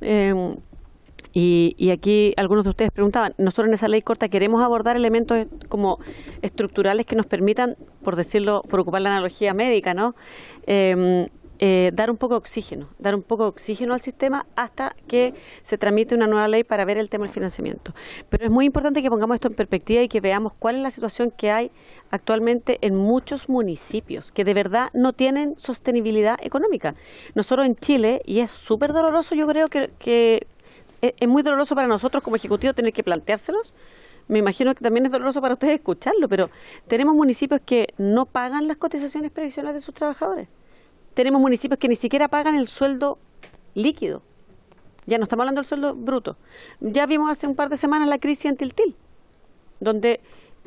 y aquí algunos de ustedes preguntaban, nosotros en esa ley corta queremos abordar elementos como estructurales que nos permitan, por decirlo, por ocupar la analogía médica, ¿no?, dar un poco de oxígeno al sistema hasta que se tramite una nueva ley para ver el tema del financiamiento. Pero es muy importante que pongamos esto en perspectiva y que veamos cuál es la situación que hay actualmente en muchos municipios que de verdad no tienen sostenibilidad económica. Nosotros en Chile, y es súper doloroso, yo creo que es muy doloroso para nosotros como ejecutivo tener que planteárselos. Me imagino que también es doloroso para ustedes escucharlo, pero tenemos municipios que no pagan las cotizaciones previsionales de sus trabajadores. Tenemos municipios que ni siquiera pagan el sueldo líquido. Ya no estamos hablando del sueldo bruto. Ya vimos hace un par de semanas la crisis en Tiltil, donde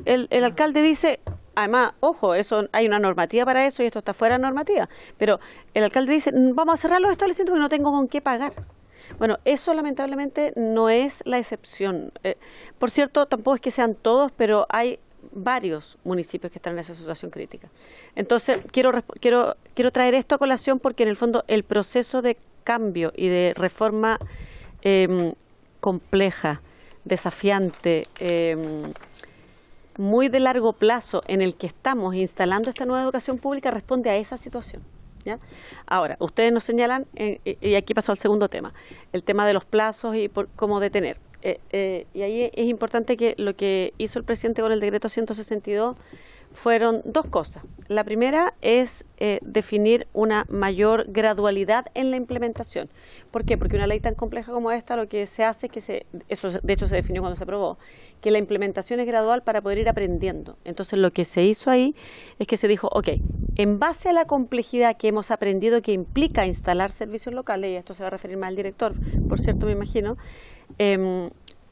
el alcalde dice, además, ojo, hay una normativa para eso y esto está fuera de normativa, pero el alcalde dice, vamos a cerrar los establecimientos porque no tengo con qué pagar. Bueno, eso lamentablemente no es la excepción. Por cierto, tampoco es que sean todos, pero hay varios municipios que están en esa situación crítica. Entonces, quiero traer esto a colación porque en el fondo el proceso de cambio y de reforma compleja, desafiante, muy de largo plazo en el que estamos instalando esta nueva educación pública responde a esa situación. ¿Ya? Ahora, ustedes nos señalan, y aquí pasó al segundo tema, el tema de los plazos y cómo detener. Y ahí es importante que lo que hizo el presidente con el decreto 162 fueron dos cosas. La primera es definir una mayor gradualidad en la implementación. ¿Por qué? Porque una ley tan compleja como esta lo que se hace es que eso de hecho se definió cuando se aprobó, que la implementación es gradual para poder ir aprendiendo. Entonces lo que se hizo ahí es que se dijo, ok, en base a la complejidad que hemos aprendido que implica instalar servicios locales, y esto se va a referir más al director, por cierto me imagino,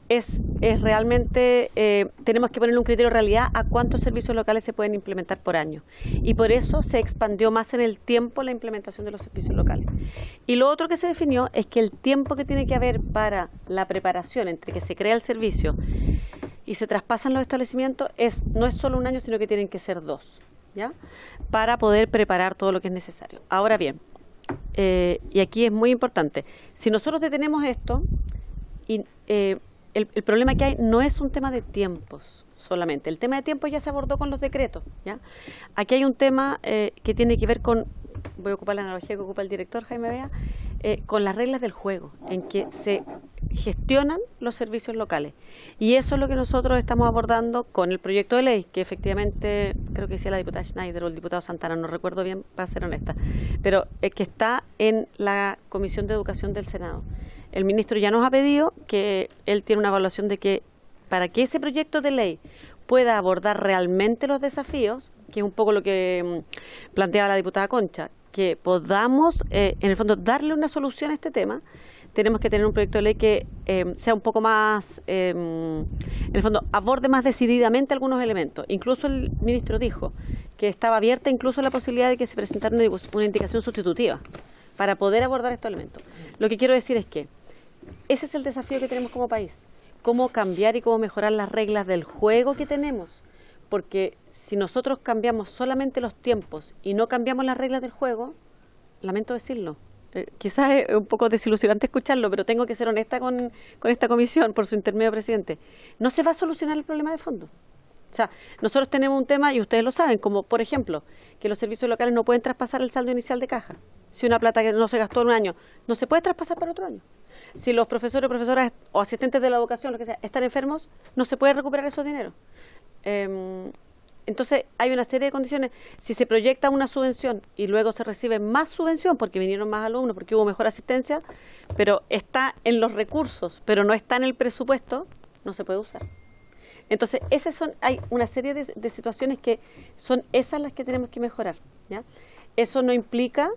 es realmente, tenemos que ponerle un criterio de realidad a cuántos servicios locales se pueden implementar por año. Y por eso se expandió más en el tiempo la implementación de los servicios locales. Y lo otro que se definió es que el tiempo que tiene que haber para la preparación entre que se crea el servicio y se traspasan los establecimientos no es solo un año, sino que tienen que ser 2, ¿ya? Para poder preparar todo lo que es necesario. Ahora bien, y aquí es muy importante, si nosotros detenemos esto, el problema que hay no es un tema de tiempos solamente. El tema de tiempos ya se abordó con los decretos, ¿ya? Aquí hay un tema que tiene que ver con, voy a ocupar la analogía que ocupa el director Jaime Bea, con las reglas del juego, en que se gestionan los servicios locales. Y eso es lo que nosotros estamos abordando con el proyecto de ley, que efectivamente, creo que decía la diputada Schneider o el diputado Santana, no recuerdo bien, para ser honesta, pero es que está en la Comisión de Educación del Senado. El ministro ya nos ha pedido que él tiene una evaluación de que para que ese proyecto de ley pueda abordar realmente los desafíos, que es un poco lo que planteaba la diputada Concha, que podamos, en el fondo, darle una solución a este tema, tenemos que tener un proyecto de ley que sea un poco más, en el fondo, aborde más decididamente algunos elementos. Incluso el ministro dijo que estaba abierta incluso la posibilidad de que se presentara una indicación sustitutiva para poder abordar estos elementos. Lo que quiero decir es que ese es el desafío que tenemos como país, cómo cambiar y cómo mejorar las reglas del juego que tenemos, porque si nosotros cambiamos solamente los tiempos y no cambiamos las reglas del juego, lamento decirlo, quizás es un poco desilusionante escucharlo, pero tengo que ser honesta con esta comisión, por su intermedio, presidente, no se va a solucionar el problema de fondo. O sea, nosotros tenemos un tema, y ustedes lo saben, como por ejemplo, que los servicios locales no pueden traspasar el saldo inicial de caja. Si una plata que no se gastó en un año, no se puede traspasar para otro año. Si los profesores, profesoras o asistentes de la educación, lo que sea, están enfermos, no se puede recuperar esos dineros. Entonces, hay una serie de condiciones. Si se proyecta una subvención y luego se recibe más subvención porque vinieron más alumnos, porque hubo mejor asistencia, pero está en los recursos, pero no está en el presupuesto, no se puede usar. Entonces, hay una serie de situaciones que son esas las que tenemos que mejorar, ¿ya? Eso no implica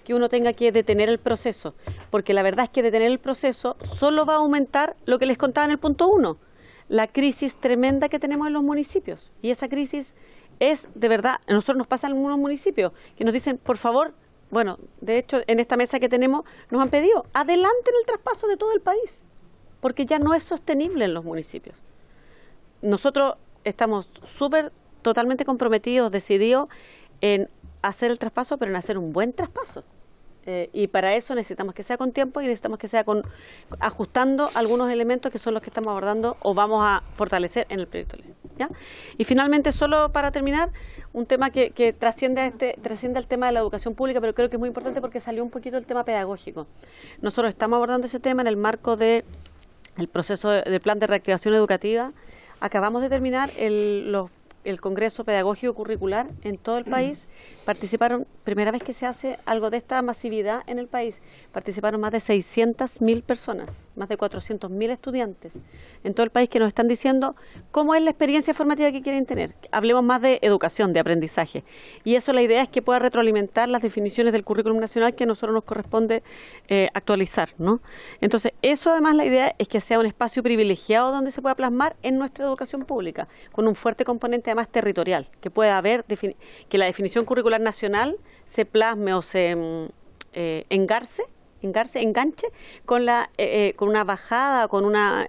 que uno tenga que detener el proceso, porque la verdad es que detener el proceso solo va a aumentar lo que les contaba en el punto 1, la crisis tremenda que tenemos en los municipios. Y esa crisis es, de verdad, a nosotros nos pasa en algunos municipios que nos dicen, por favor, bueno, de hecho, en esta mesa que tenemos, nos han pedido, adelanten el traspaso de todo el país, porque ya no es sostenible en los municipios. Nosotros estamos totalmente comprometidos, decididos en hacer el traspaso, pero en hacer un buen traspaso. Y para eso necesitamos que sea con tiempo y necesitamos que sea ajustando algunos elementos que son los que estamos abordando o vamos a fortalecer en el proyecto de ley, ¿ya? Y finalmente, solo para terminar, un tema que trasciende al tema de la educación pública, pero creo que es muy importante porque salió un poquito el tema pedagógico. Nosotros estamos abordando ese tema en el marco del proceso del plan de reactivación educativa. Acabamos de terminar el Congreso Pedagógico Curricular en todo el país. Participaron, primera vez que se hace algo de esta masividad en el país, participaron más de 600.000 personas, más de 400.000 estudiantes en todo el país que nos están diciendo cómo es la experiencia formativa que quieren tener. Hablemos más de educación, de aprendizaje. Y eso, la idea es que pueda retroalimentar las definiciones del currículum nacional que a nosotros nos corresponde actualizar, ¿no? Entonces, eso además la idea es que sea un espacio privilegiado donde se pueda plasmar en nuestra educación pública, con un fuerte componente además territorial, que pueda haber, que la definición curricular nacional se plasme o se engarce enganche con con una bajada, con una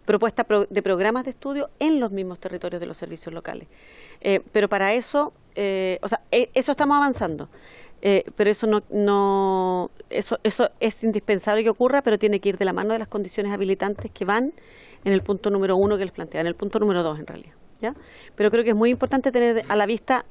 propuesta de programas de estudio en los mismos territorios de los servicios locales. Pero para eso, eso estamos avanzando. Pero eso es indispensable que ocurra, pero tiene que ir de la mano de las condiciones habilitantes que van en el punto número 1 que les plantea, en el punto número 2 en realidad, ¿ya? Pero creo que es muy importante tener a la vista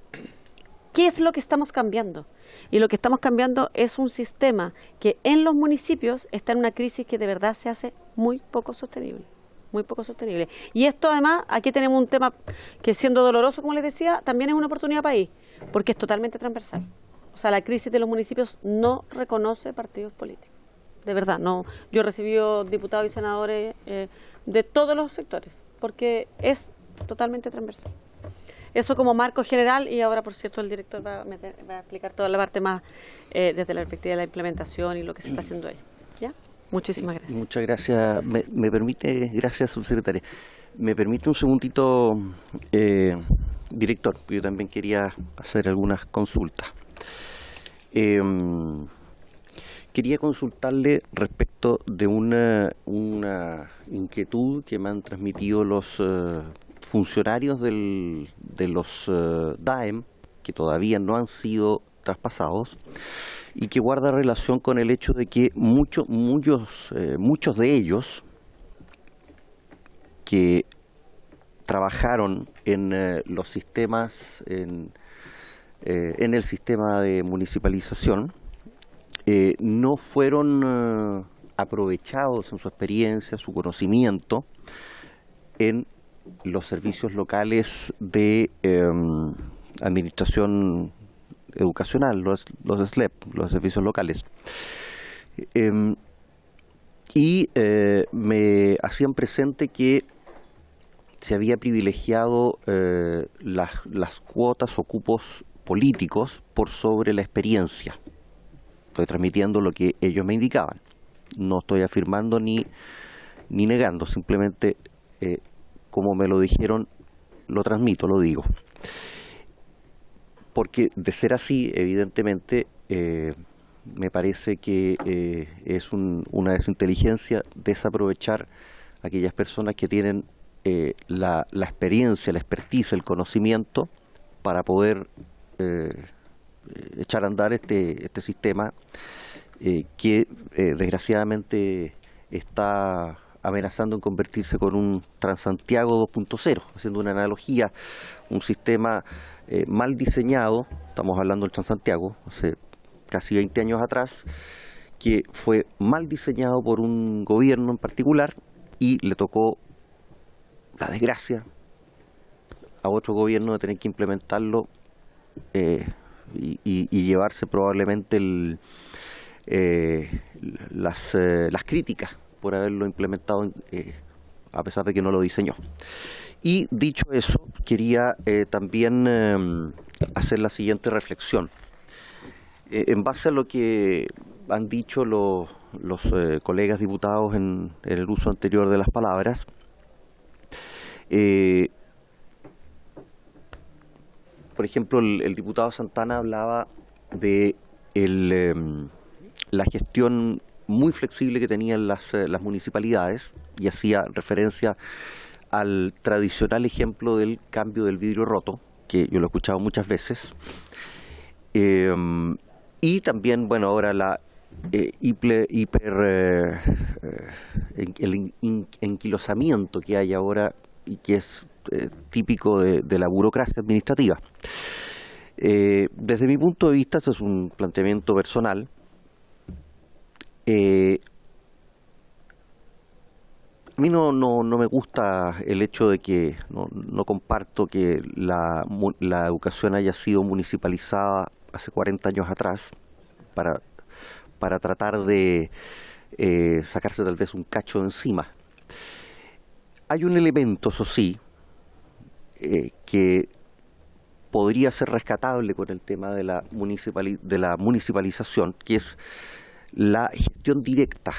qué es lo que estamos cambiando. Y lo que estamos cambiando es un sistema que en los municipios está en una crisis que de verdad se hace muy poco sostenible. Muy poco sostenible. Y esto además, aquí tenemos un tema que, siendo doloroso, como les decía, también es una oportunidad país, porque es totalmente transversal. O sea, la crisis de los municipios no reconoce partidos políticos. De verdad, no. Yo he recibido diputados y senadores de todos los sectores, porque es totalmente transversal. Eso como marco general, y ahora, por cierto, el director va a explicar toda la parte más desde la perspectiva de la implementación y lo que se está haciendo ahí. ¿Ya? Muchísimas gracias. Muchas gracias. Me permite, gracias, subsecretaria. Me permite un segundito, director, yo también quería hacer algunas consultas. Quería consultarle respecto de una inquietud que me han transmitido los funcionarios de los DAEM, que todavía no han sido traspasados, y que guarda relación con el hecho de que muchos de ellos que trabajaron en los sistemas, en el sistema de municipalización, no fueron aprovechados en su experiencia, su conocimiento en los servicios locales de administración educacional, los SLEP, los servicios locales. Y me hacían presente que se había privilegiado las cuotas o cupos políticos por sobre la experiencia. Estoy transmitiendo lo que ellos me indicaban. No estoy afirmando ni negando, simplemente como me lo dijeron, lo transmito, lo digo. Porque de ser así, evidentemente, me parece que es una desinteligencia desaprovechar a aquellas personas que tienen la experiencia, la expertise, el conocimiento para poder echar a andar este sistema que desgraciadamente está amenazando en convertirse con un Transantiago 2.0, haciendo una analogía, un sistema mal diseñado, estamos hablando del Transantiago, hace casi 20 años atrás, que fue mal diseñado por un gobierno en particular y le tocó la desgracia a otro gobierno de tener que implementarlo y llevarse probablemente las críticas por haberlo implementado a pesar de que no lo diseñó. Y dicho eso, quería también hacer la siguiente reflexión. En base a lo que han dicho los colegas diputados en el uso anterior de las palabras, por ejemplo, el diputado Santana hablaba de la gestión muy flexible que tenían las municipalidades y hacía referencia al tradicional ejemplo del cambio del vidrio roto, que yo lo he escuchado muchas veces, y también, bueno, ahora el enquilosamiento que hay ahora y que es típico de la burocracia administrativa. Desde mi punto de vista, esto es un planteamiento personal. A mí no me gusta el hecho de que no comparto que la educación haya sido municipalizada hace 40 años atrás para tratar de sacarse tal vez un cacho de encima. Hay un elemento, eso sí, que podría ser rescatable con el tema de la municipalización, que es la gestión directa.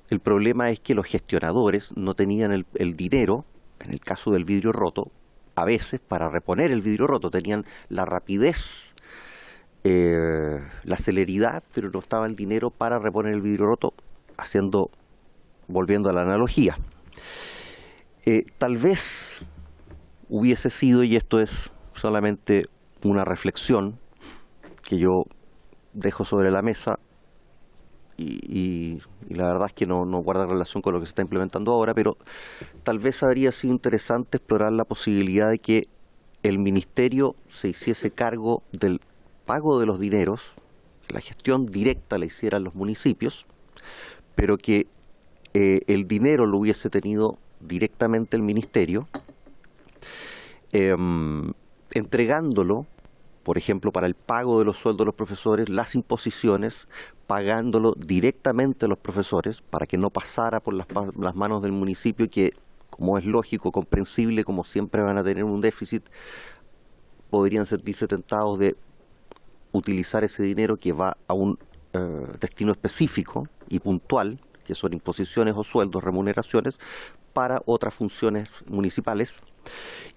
El problema es que los gestionadores no tenían el dinero, en el caso del vidrio roto, a veces para reponer el vidrio roto, tenían la rapidez la celeridad, pero no estaba el dinero para reponer el vidrio roto, volviendo a la analogía. Tal vez hubiese sido, y esto es solamente una reflexión que yo dejo sobre la mesa, y la verdad es que no guarda relación con lo que se está implementando ahora, pero tal vez habría sido interesante explorar la posibilidad de que el ministerio se hiciese cargo del pago de los dineros, que la gestión directa la hicieran los municipios, pero que el dinero lo hubiese tenido directamente el ministerio, entregándolo, por ejemplo, para el pago de los sueldos de los profesores, las imposiciones, pagándolo directamente a los profesores, para que no pasara por las manos del municipio, que, como es lógico, comprensible, como siempre van a tener un déficit, podrían sentirse tentados de utilizar ese dinero que va a un destino específico y puntual, que son imposiciones o sueldos, remuneraciones, para otras funciones municipales,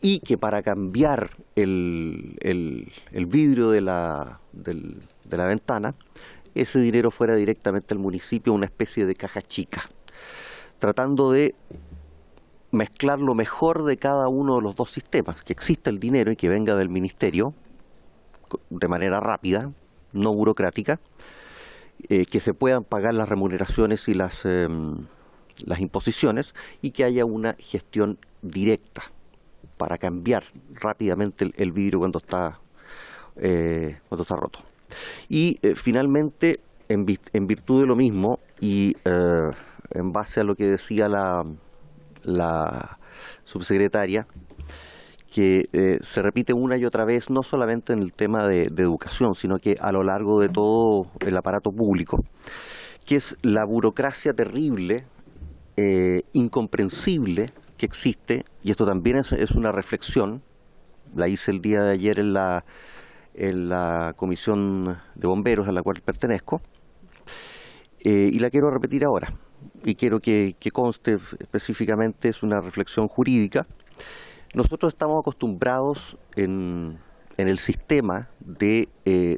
y que para cambiar el vidrio de la ventana, ese dinero fuera directamente al municipio, una especie de caja chica, tratando de mezclar lo mejor de cada uno de los dos sistemas, que exista el dinero y que venga del ministerio de manera rápida, no burocrática, que se puedan pagar las remuneraciones y las imposiciones, y que haya una gestión directa para cambiar rápidamente el vidrio cuando está roto. Y finalmente, en virtud de lo mismo, y en base a lo que decía la subsecretaria, que se repite una y otra vez, no solamente en el tema de educación, sino que a lo largo de todo el aparato público, que es la burocracia terrible, incomprensible, que existe, y esto también es una reflexión, la hice el día de ayer en la comisión de bomberos a la cual pertenezco, y la quiero repetir ahora, y quiero que conste específicamente, es una reflexión jurídica. Nosotros estamos acostumbrados en el sistema de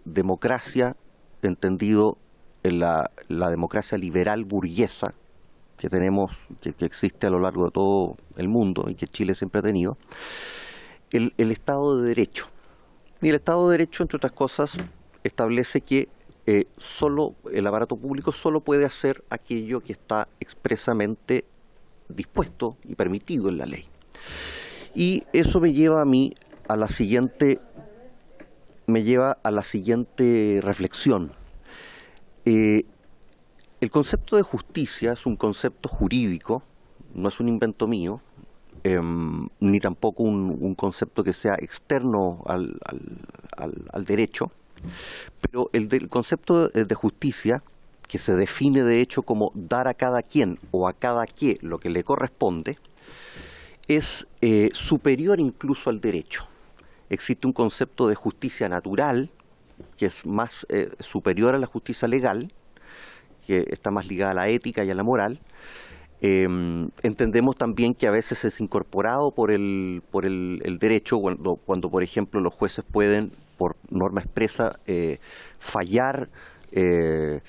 democracia, entendido en la democracia liberal burguesa, que tenemos, que existe a lo largo de todo el mundo y que Chile siempre ha tenido, el Estado de Derecho. Y el Estado de Derecho, entre otras cosas, establece que solo el aparato público solo puede hacer aquello que está expresamente dispuesto y permitido en la ley. Y eso me lleva a mí a la siguiente reflexión. El concepto de justicia es un concepto jurídico, no es un invento mío, ni tampoco un concepto que sea externo al derecho, pero el concepto de justicia, que se define de hecho como dar a cada quien o a cada qué lo que le corresponde, es superior incluso al derecho. Existe un concepto de justicia natural, que es más superior a la justicia legal, que está más ligada a la ética y a la moral. Entendemos también que a veces es incorporado por el derecho, cuando por ejemplo los jueces pueden, por norma expresa, fallar en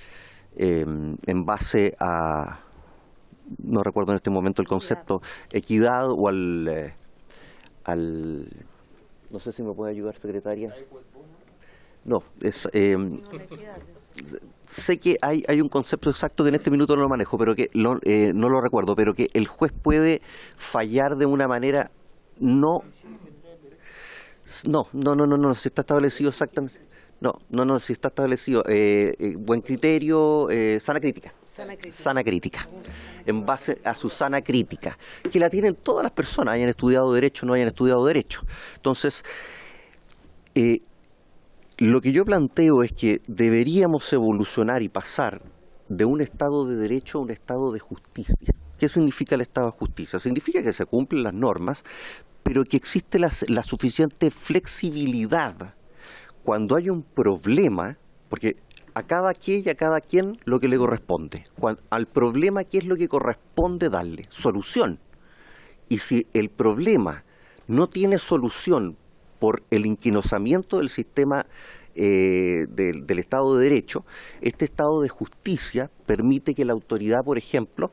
base a, no recuerdo en este momento el concepto, equidad o al no sé si me puede ayudar, secretaria. No, es sé que hay un concepto exacto que en este minuto no lo manejo, pero que no lo recuerdo, pero que el juez puede fallar de una manera no, si está establecido exactamente. No, si está establecido buen criterio, sana crítica, en base a su sana crítica, que la tienen todas las personas, hayan estudiado Derecho o no hayan estudiado Derecho. Entonces, lo que yo planteo es que deberíamos evolucionar y pasar de un Estado de Derecho a un Estado de Justicia. ¿Qué significa el Estado de Justicia? Significa que se cumplen las normas, pero que existe la suficiente flexibilidad cuando hay un problema, porque a cada quien y a cada quien lo que le corresponde. Al problema, ¿qué es lo que corresponde darle? Solución. Y si el problema no tiene solución por el inquinosamiento del sistema del Estado de Derecho, este Estado de Justicia permite que la autoridad, por ejemplo,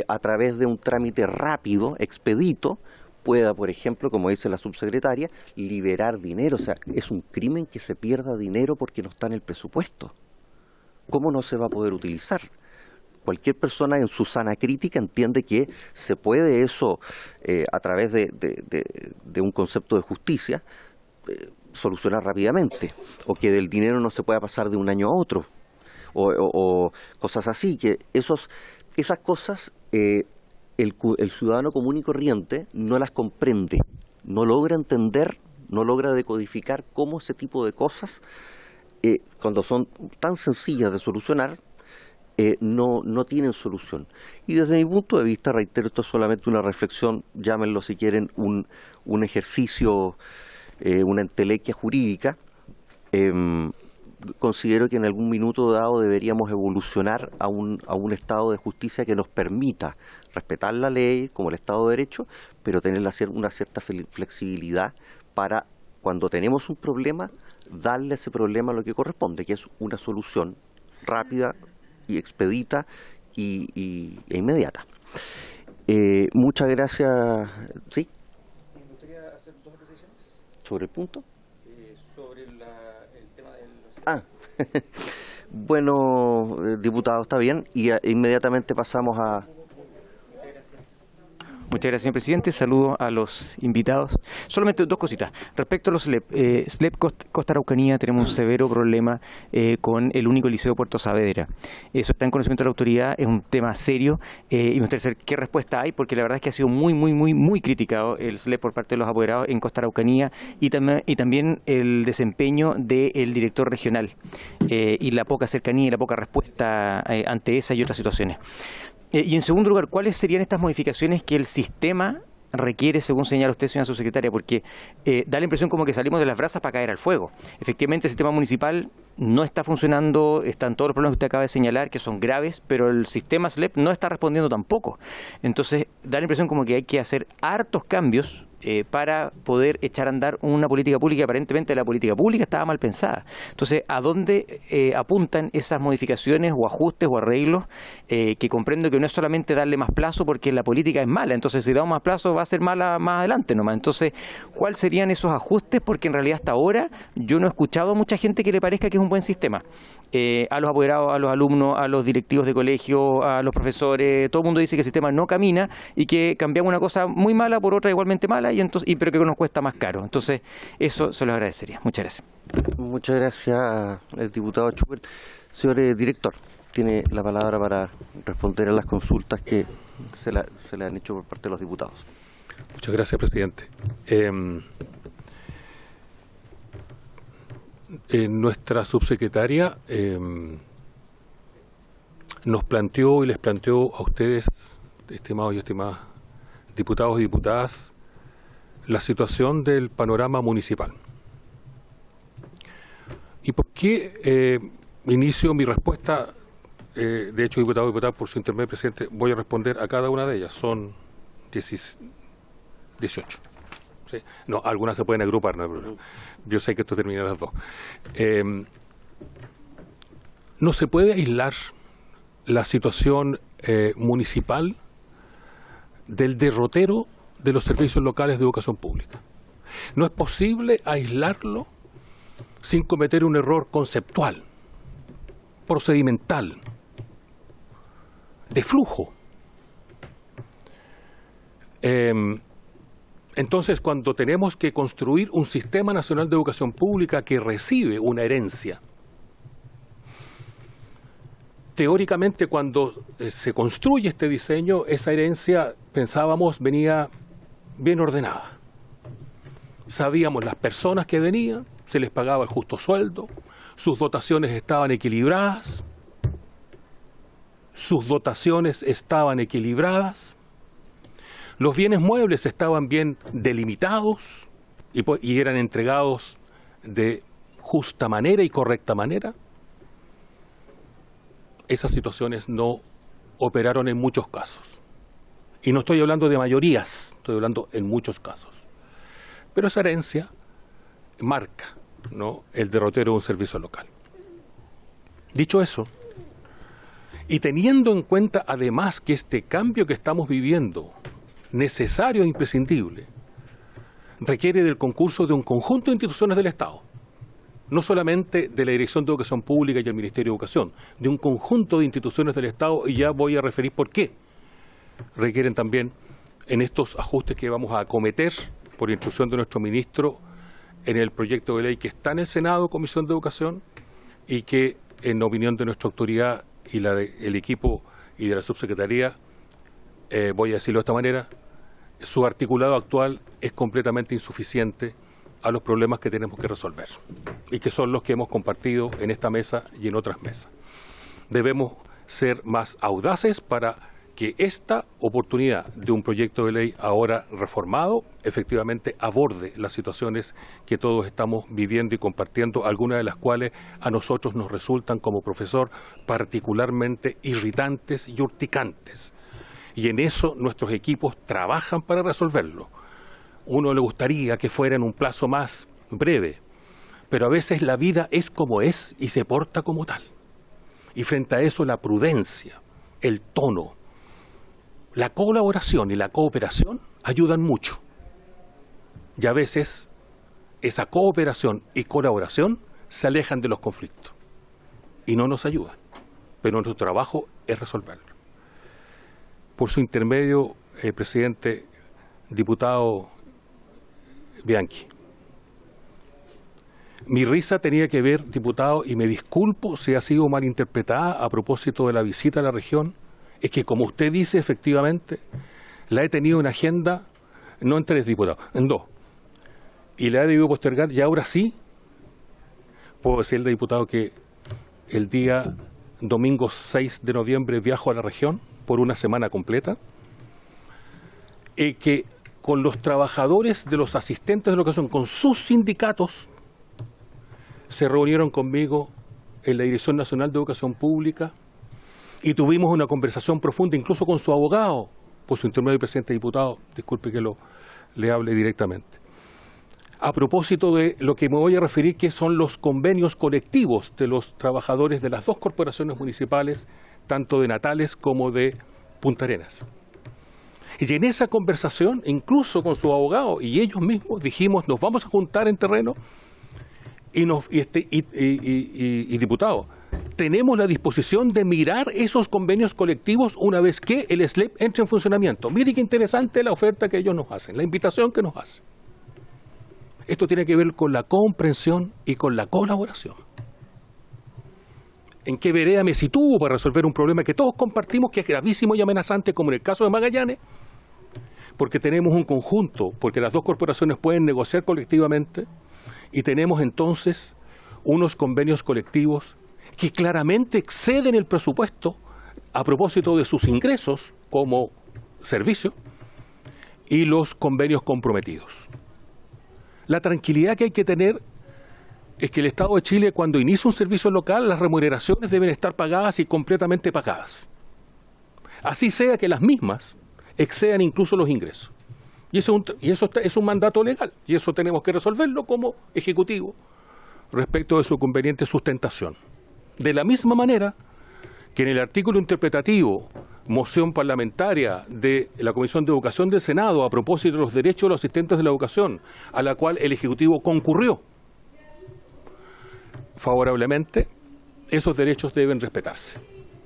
a través de un trámite rápido, expedito, pueda, por ejemplo, como dice la subsecretaria, liberar dinero. O sea, es un crimen que se pierda dinero porque no está en el presupuesto. ¿Cómo no se va a poder utilizar? Cualquier persona en su sana crítica entiende que se puede eso, a través de un concepto de justicia, solucionar rápidamente, o que del dinero no se pueda pasar de un año a otro, o cosas así, que esas cosas el ciudadano común y corriente no las comprende, no logra entender, no logra decodificar cómo ese tipo de cosas, cuando son tan sencillas de solucionar, no tienen solución. Y desde mi punto de vista, reitero, esto es solamente una reflexión, llámenlo si quieren un ejercicio, una entelequia jurídica. Considero que en algún minuto dado deberíamos evolucionar a un estado de justicia que nos permita respetar la ley como el Estado de Derecho, pero tener una cierta flexibilidad para, cuando tenemos un problema, darle a ese problema lo que corresponde, que es una solución rápida y expedita e inmediata. Muchas gracias. ¿Sí? Me gustaría hacer dos apreciaciones. ¿Sobre el punto? Sobre el tema de los... Ah, bueno, diputado, está bien. Y inmediatamente pasamos a... Muchas gracias, señor presidente. Saludo a los invitados. Solamente dos cositas. Respecto a los SLEP, SLEP Costa Araucanía, tenemos un severo problema con el único liceo de Puerto Saavedra. Eso está en conocimiento de la autoridad, es un tema serio y me gustaría saber qué respuesta hay, porque la verdad es que ha sido muy criticado el SLEP por parte de los apoderados en Costa Araucanía y también el desempeño del director regional y la poca cercanía y la poca respuesta ante esa y otras situaciones. Y en segundo lugar, ¿cuáles serían estas modificaciones que el sistema requiere, según señala usted, señora subsecretaria? Porque da la impresión como que salimos de las brasas para caer al fuego. Efectivamente, el sistema municipal no está funcionando, están todos los problemas que usted acaba de señalar, que son graves, pero el sistema SLEP no está respondiendo tampoco. Entonces, da la impresión como que hay que hacer hartos cambios para poder echar a andar una política pública. Aparentemente la política pública estaba mal pensada. Entonces, ¿a dónde apuntan esas modificaciones o ajustes o arreglos? Que comprendo que no es solamente darle más plazo porque la política es mala, entonces si damos más plazo va a ser mala más adelante nomás. Entonces, ¿cuáles serían esos ajustes? Porque en realidad hasta ahora yo no he escuchado a mucha gente que le parezca que es un buen sistema. A los apoderados, a los alumnos, a los directivos de colegio, a los profesores, todo el mundo dice que el sistema no camina y que cambiamos una cosa muy mala por otra igualmente mala, pero que nos cuesta más caro. Entonces, eso se lo agradecería. Muchas gracias. Muchas gracias, el diputado Schubert. Señor director, tiene la palabra para responder a las consultas que se le han hecho por parte de los diputados. Muchas gracias, presidente. Nuestra subsecretaria nos planteó y les planteó a ustedes, estimados y estimadas diputados y diputadas, la situación del panorama municipal. ¿Y por qué inicio mi respuesta? De hecho, diputado y diputada, por su intermedio, presidente, voy a responder a cada una de ellas. Son 18. ¿Sí? No, algunas se pueden agrupar, no hay problema. Yo sé que esto termina a las 2. No se puede aislar la situación municipal del derrotero de los servicios locales de educación pública. No es posible aislarlo sin cometer un error conceptual, procedimental, de flujo. Entonces, cuando tenemos que construir un sistema nacional de educación pública que recibe una herencia, teóricamente cuando se construye este diseño, esa herencia, pensábamos, venía bien ordenada. Sabíamos las personas que venían, se les pagaba el justo sueldo, sus dotaciones estaban equilibradas, los bienes muebles estaban bien delimitados y eran entregados de justa manera y correcta manera. Esas situaciones no operaron en muchos casos. Y no estoy hablando de mayorías, estoy hablando en muchos casos. Pero esa herencia marca ¿no?, el derrotero de un servicio local. Dicho eso, y teniendo en cuenta además que este cambio que estamos viviendo, necesario e imprescindible, requiere del concurso de un conjunto de instituciones del Estado, no solamente de la Dirección de Educación Pública y el Ministerio de Educación, de un conjunto de instituciones del Estado, y ya voy a referir por qué requieren también en estos ajustes que vamos a acometer por instrucción de nuestro ministro en el proyecto de ley que está en el Senado, Comisión de Educación, y que en opinión de nuestra autoridad y la del equipo y de la subsecretaría, voy a decirlo de esta manera, su articulado actual es completamente insuficiente a los problemas que tenemos que resolver y que son los que hemos compartido en esta mesa y en otras mesas. Debemos ser más audaces para que esta oportunidad de un proyecto de ley ahora reformado efectivamente aborde las situaciones que todos estamos viviendo y compartiendo, algunas de las cuales a nosotros nos resultan como profesor particularmente irritantes y urticantes. Y en eso nuestros equipos trabajan para resolverlo. Uno le gustaría que fuera en un plazo más breve, pero a veces la vida es como es y se porta como tal. Y frente a eso la prudencia, el tono, la colaboración y la cooperación ayudan mucho. Y a veces esa cooperación y colaboración se alejan de los conflictos y no nos ayudan. Pero nuestro trabajo es resolverlo. Por su intermedio, presidente, diputado Bianchi. Mi risa tenía que ver, diputado, y me disculpo si ha sido malinterpretada a propósito de la visita a la región, es que como usted dice, efectivamente, la he tenido en agenda, no en 3 diputados, en 2. Y la he debido postergar, y ahora sí, puedo decirle, diputado, que el día domingo 6 de noviembre viajo a la región por una semana completa, que con los trabajadores de los asistentes de educación, con sus sindicatos, se reunieron conmigo en la Dirección Nacional de Educación Pública y tuvimos una conversación profunda, incluso con su abogado, por su intermedio, presidente diputado, disculpe que le hable directamente, a propósito de lo que me voy a referir, que son los convenios colectivos de los trabajadores de las 2 corporaciones municipales, tanto de Natales como de Punta Arenas. Y en esa conversación, incluso con su abogado y ellos mismos, dijimos, nos vamos a juntar en terreno y diputado, tenemos la disposición de mirar esos convenios colectivos una vez que el SLEP entre en funcionamiento. Mire qué interesante la oferta que ellos nos hacen, la invitación que nos hacen. Esto tiene que ver con la comprensión y con la colaboración. ¿En qué vereda me sitúo para resolver un problema que todos compartimos, que es gravísimo y amenazante, como en el caso de Magallanes? Porque tenemos un conjunto, porque las 2 corporaciones pueden negociar colectivamente y tenemos entonces unos convenios colectivos que claramente exceden el presupuesto a propósito de sus ingresos como servicio y los convenios comprometidos. La tranquilidad que hay que tener es que el Estado de Chile, cuando inicia un servicio local, las remuneraciones deben estar pagadas y completamente pagadas. Así sea que las mismas excedan incluso los ingresos. Y eso es un mandato legal, y eso tenemos que resolverlo como Ejecutivo respecto de su conveniente sustentación. De la misma manera que en el artículo interpretativo, moción parlamentaria de la Comisión de Educación del Senado a propósito de los derechos de los asistentes de la educación, a la cual el Ejecutivo concurrió favorablemente, esos derechos deben respetarse,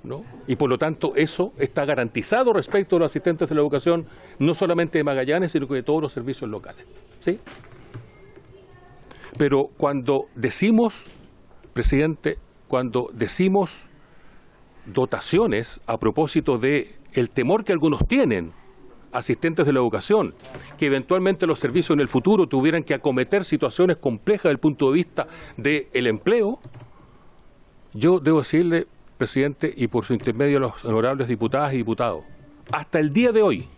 ¿no? Y por lo tanto eso está garantizado respecto a los asistentes de la educación, no solamente de Magallanes, sino que de todos los servicios locales, ¿sí? Pero cuando decimos, presidente, cuando decimos dotaciones a propósito de el temor que algunos tienen, asistentes de la educación, que eventualmente los servicios en el futuro tuvieran que acometer situaciones complejas desde el punto de vista del empleo, yo debo decirle, presidente, y por su intermedio a los honorables diputadas y diputados, hasta el día de hoy,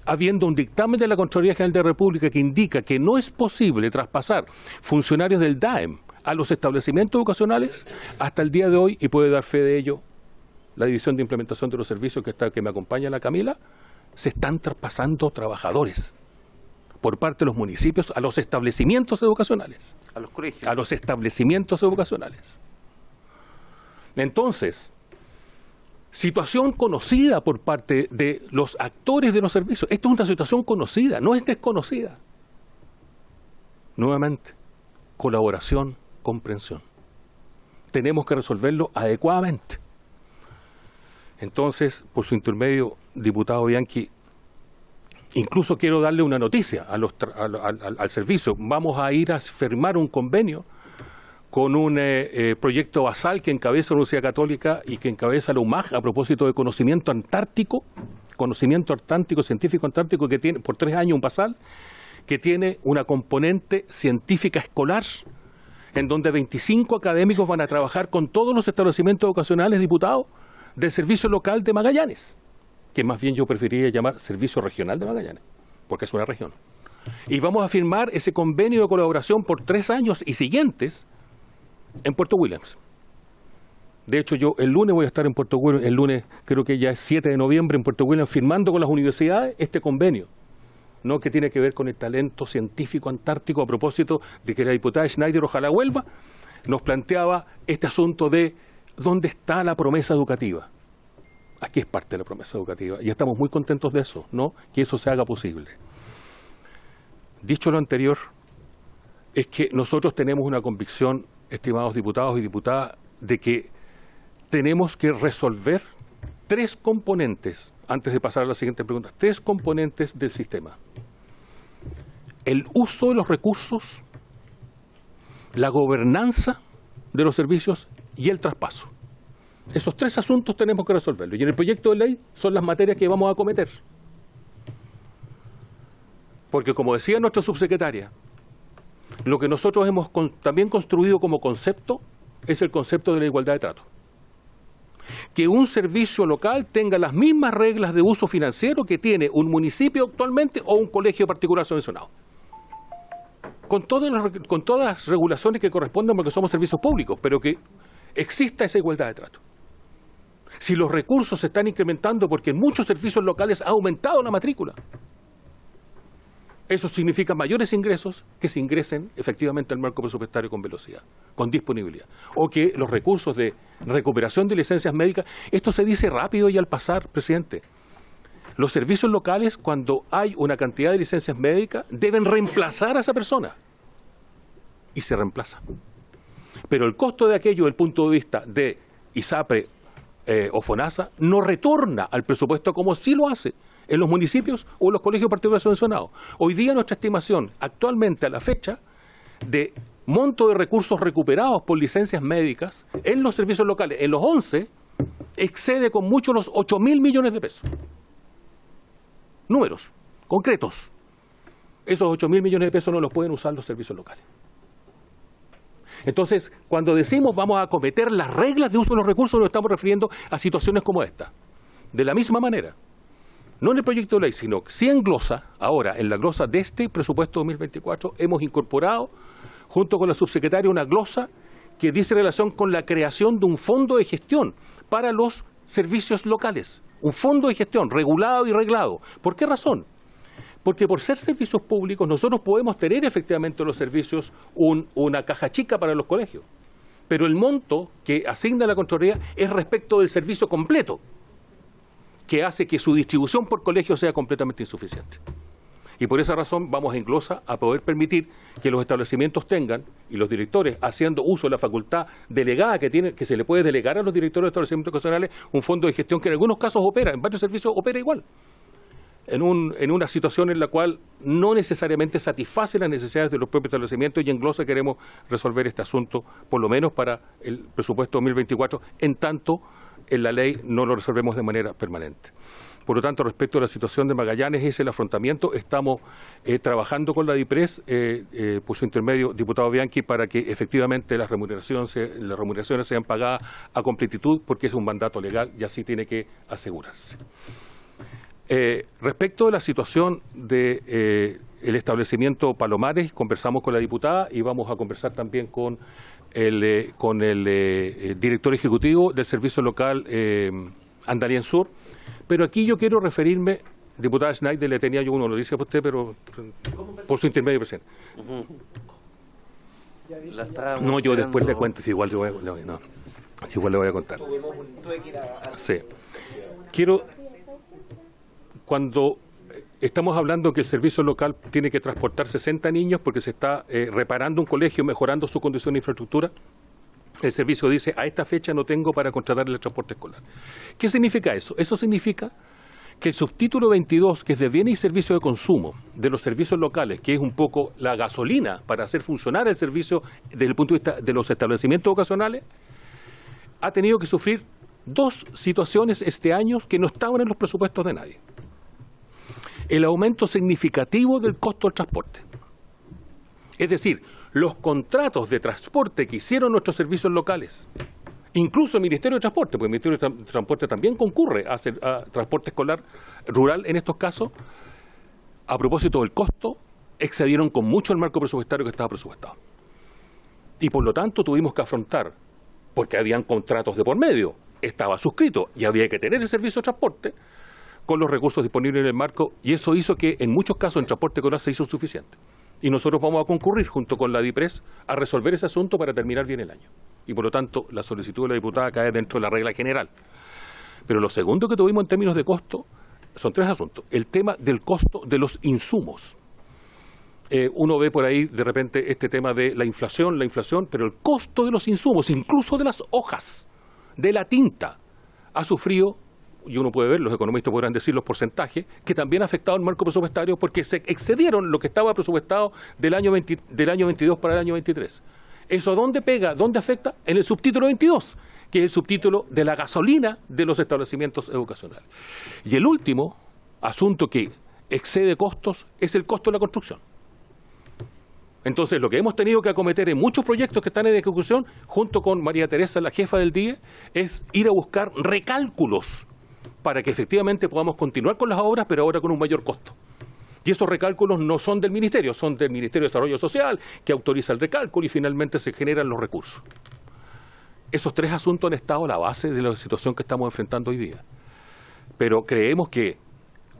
habiendo un dictamen de la Contraloría General de la República que indica que no es posible traspasar funcionarios del DAEM a los establecimientos educacionales, hasta el día de hoy, y puede dar fe de ello la División de Implementación de los Servicios que me acompaña, la Camila, se están traspasando trabajadores. por parte de los municipios a los establecimientos educacionales. A los colegios. A los establecimientos educacionales. Entonces, situación conocida por parte de los actores de los servicios. Esto es una situación conocida, no es desconocida. Nuevamente, colaboración, comprensión. Tenemos que resolverlo adecuadamente. Entonces, por su intermedio, diputado Bianchi, incluso quiero darle una noticia al servicio. Vamos a ir a firmar un convenio con un proyecto basal que encabeza la Universidad Católica y que encabeza la UMAG a propósito de conocimiento antártico científico antártico, que tiene por 3 años un basal, que tiene una componente científica escolar, en donde 25 académicos van a trabajar con todos los establecimientos educacionales, diputados, del Servicio Local de Magallanes, que más bien yo preferiría llamar Servicio Regional de Magallanes, porque es una región. Y vamos a firmar ese convenio de colaboración por 3 años y siguientes en Puerto Williams. De hecho, yo el lunes voy a estar en Puerto Williams, el lunes creo que ya es 7 de noviembre en Puerto Williams, firmando con las universidades este convenio, ¿no?, que tiene que ver con el talento científico antártico, a propósito de que la diputada Schneider, ojalá vuelva, nos planteaba este asunto de dónde está la promesa educativa. Aquí es parte de la promesa educativa y estamos muy contentos de eso, ¿no?, que eso se haga posible. Dicho lo anterior, es que nosotros tenemos una convicción, estimados diputados y diputadas, de que tenemos que resolver 3 componentes, antes de pasar a la siguiente pregunta, 3 componentes del sistema. El uso de los recursos, la gobernanza de los servicios y el traspaso. Esos 3 asuntos tenemos que resolverlos. Y en el proyecto de ley son las materias que vamos a acometer. Porque, como decía nuestra subsecretaria, lo que nosotros hemos también construido como concepto es el concepto de la igualdad de trato. Que un servicio local tenga las mismas reglas de uso financiero que tiene un municipio actualmente o un colegio particular subvencionado. Con todas las regulaciones que corresponden, porque somos servicios públicos, pero que exista esa igualdad de trato. Si los recursos se están incrementando porque en muchos servicios locales ha aumentado la matrícula, eso significa mayores ingresos que se ingresen efectivamente al marco presupuestario con velocidad, con disponibilidad. O que los recursos de recuperación de licencias médicas, esto se dice rápido y al pasar, presidente. Los servicios locales, cuando hay una cantidad de licencias médicas, deben reemplazar a esa persona. Y se reemplaza. Pero el costo de aquello, desde el punto de vista de ISAPRE o FONASA, no retorna al presupuesto como sí lo hace en los municipios o en los colegios particulares subvencionados. Hoy día nuestra estimación, actualmente a la fecha, de monto de recursos recuperados por licencias médicas en los servicios locales, en los 11, excede con mucho los 8.000 millones de pesos. Números concretos. Esos 8.000 millones de pesos no los pueden usar los servicios locales. Entonces, cuando decimos vamos a acometer las reglas de uso de los recursos, nos estamos refiriendo a situaciones como esta. De la misma manera, no en el proyecto de ley, sino que sí en glosa, ahora en la glosa de este presupuesto 2024, hemos incorporado, junto con la subsecretaria, una glosa que dice relación con la creación de un fondo de gestión para los servicios locales. Un fondo de gestión regulado y reglado. ¿Por qué razón? Porque por ser servicios públicos nosotros podemos tener efectivamente los servicios una caja chica para los colegios. Pero el monto que asigna la Contraloría es respecto del servicio completo, que hace que su distribución por colegio sea completamente insuficiente. Y por esa razón vamos en glosa a poder permitir que los establecimientos tengan, y los directores, haciendo uso de la facultad delegada que se le puede delegar a los directores de establecimientos educacionales, un fondo de gestión que en algunos casos opera, en varios servicios opera igual, en una situación en la cual no necesariamente satisface las necesidades de los propios establecimientos, y en glosa queremos resolver este asunto, por lo menos para el presupuesto 2024, en tanto en la ley no lo resolvemos de manera permanente. Por lo tanto, respecto a la situación de Magallanes, es el afrontamiento. Estamos trabajando con la DIPRES, por su intermedio, diputado Bianchi, para que efectivamente las remuneraciones sean pagadas a completitud, porque es un mandato legal y así tiene que asegurarse. Respecto de la situación de el establecimiento Palomares, conversamos con la diputada y vamos a conversar también con el director ejecutivo del servicio local Andalien Sur. Pero aquí yo quiero referirme Diputada Schneider, le tenía yo una noticia para usted, pero por su intermedio, presidente. No, yo después le cuento, si igual, igual le voy a contar. Sí. Quiero, cuando estamos hablando que el servicio local tiene que transportar 60 niños porque se está reparando un colegio, mejorando su condición de infraestructura, el servicio dice, a esta fecha no tengo para contratar el transporte escolar. ¿Qué significa eso? Eso significa que el subtítulo 22, que es de bienes y servicios de consumo de los servicios locales, que es un poco la gasolina para hacer funcionar el servicio desde el punto de vista de los establecimientos ocasionales, ha tenido que sufrir dos situaciones este año que no estaban en los presupuestos de nadie. El aumento significativo del costo del transporte. Es decir, los contratos de transporte que hicieron nuestros servicios locales, incluso el Ministerio de Transporte, porque el Ministerio de Transporte también concurre a hacer transporte escolar rural en estos casos, a propósito del costo, excedieron con mucho el marco presupuestario que estaba presupuestado. Y por lo tanto tuvimos que afrontar, porque habían contratos de por medio, estaba suscrito y había que tener el servicio de transporte con los recursos disponibles en el marco, y eso hizo que en muchos casos el transporte escolar se hizo insuficiente. Y nosotros vamos a concurrir junto con la DIPRES a resolver ese asunto para terminar bien el año. Y por lo tanto, la solicitud de la diputada cae dentro de la regla general. Pero lo segundo que tuvimos en términos de costo son tres asuntos. El tema del costo de los insumos. Uno ve por ahí de repente este tema de la inflación, pero el costo de los insumos, incluso de las hojas, de la tinta, ha sufrido, y uno puede ver, los economistas podrán decir los porcentajes, que también ha afectado el marco presupuestario porque se excedieron lo que estaba presupuestado del año 22 para el año 23. ¿Eso dónde pega? ¿Dónde afecta? En el subtítulo 22, que es el subtítulo de la gasolina de los establecimientos educacionales. Y el último asunto que excede costos es el costo de la construcción. Entonces, lo que hemos tenido que acometer en muchos proyectos que están en ejecución, junto con María Teresa, la jefa del DIE, es ir a buscar recálculos para que efectivamente podamos continuar con las obras, pero ahora con un mayor costo. Y esos recálculos no son del Ministerio, son del Ministerio de Desarrollo Social, que autoriza el recálculo y finalmente se generan los recursos. Esos tres asuntos han estado a la base de la situación que estamos enfrentando hoy día. Pero creemos que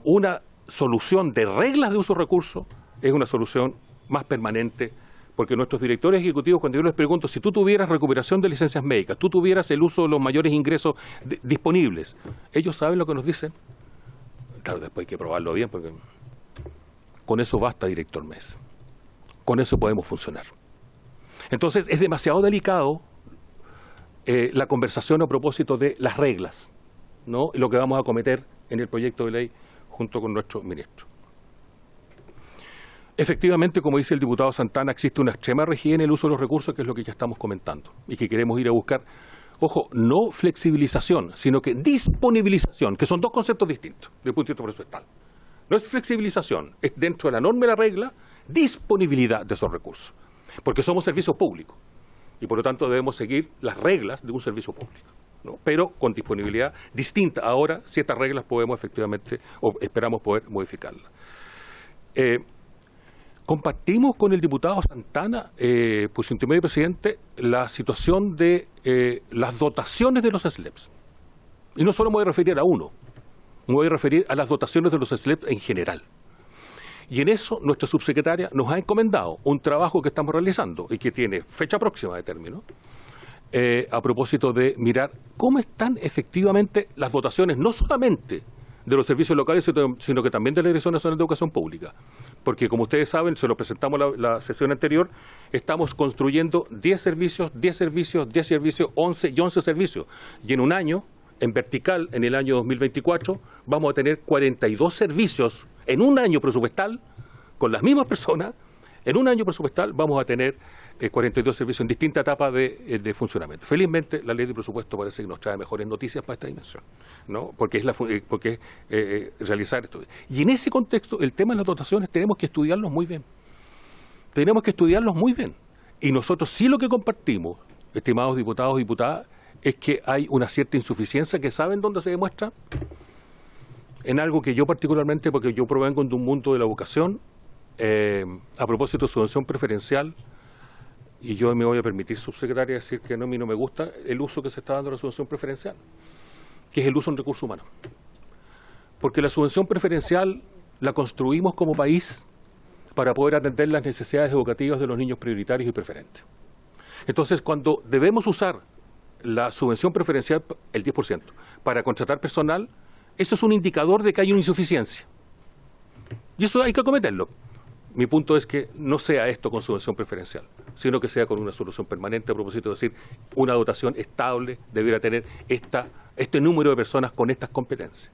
una solución de reglas de uso de recursos es una solución más permanente, porque nuestros directores ejecutivos, cuando yo les pregunto, si tú tuvieras recuperación de licencias médicas, tú tuvieras el uso de los mayores ingresos disponibles, ellos saben lo que nos dicen. Claro, después hay que probarlo bien, porque con eso basta, director Mes. Con eso podemos funcionar. Entonces, es demasiado delicado la conversación a propósito de las reglas, ¿no? Lo que vamos a acometer en el proyecto de ley junto con nuestro ministro. Efectivamente, como dice el diputado Santana, existe una extrema rigidez en el uso de los recursos, que es lo que ya estamos comentando, y que queremos ir a buscar, ojo, no flexibilización, sino que disponibilización, que son dos conceptos distintos desde el punto de vista presupuestal. No es flexibilización, es dentro de la norma y la regla, disponibilidad de esos recursos, porque somos servicios públicos, y por lo tanto debemos seguir las reglas de un servicio público, ¿no? Pero con disponibilidad distinta. Ahora, ciertas reglas podemos efectivamente, o esperamos poder modificarlas. Compartimos con el diputado Santana, por su intermedio presidente, la situación de las dotaciones de los SLEPs. Y no solo me voy a referir a uno, me voy a referir a las dotaciones de los SLEPs en general. Y en eso nuestra subsecretaria nos ha encomendado un trabajo que estamos realizando y que tiene fecha próxima de término, a propósito de mirar cómo están efectivamente las dotaciones, no solamente de los servicios locales, sino que también de la Dirección Nacional de Educación Pública. Porque, como ustedes saben, se lo presentamos la sesión anterior, estamos construyendo 10 servicios, 11 y 11 servicios. Y en un año, en vertical, en el año 2024, vamos a tener 42 servicios en un año presupuestal, con las mismas personas. En un año presupuestal vamos a tener 42 servicios en distintas etapas de funcionamiento. Felizmente, la ley de presupuesto parece que nos trae mejores noticias para esta dimensión, ¿no? Porque es realizar esto. Y en ese contexto, el tema de las dotaciones tenemos que estudiarlos muy bien. Tenemos que estudiarlos muy bien. Y nosotros sí lo que compartimos, estimados diputados y diputadas, es que hay una cierta insuficiencia que ¿saben dónde se demuestra? En algo que yo particularmente, porque yo provengo de un mundo de la educación, a propósito de subvención preferencial, y yo me voy a permitir, subsecretaria, decir que a mí no me gusta el uso que se está dando de la subvención preferencial, que es el uso en recursos humanos. Porque la subvención preferencial la construimos como país para poder atender las necesidades educativas de los niños prioritarios y preferentes. Entonces, cuando debemos usar la subvención preferencial, el 10%, para contratar personal, eso es un indicador de que hay una insuficiencia. Y eso hay que acometerlo. Mi punto es que no sea esto con subvención preferencial, sino que sea con una solución permanente, a propósito de decir, una dotación estable debiera tener este número de personas con estas competencias.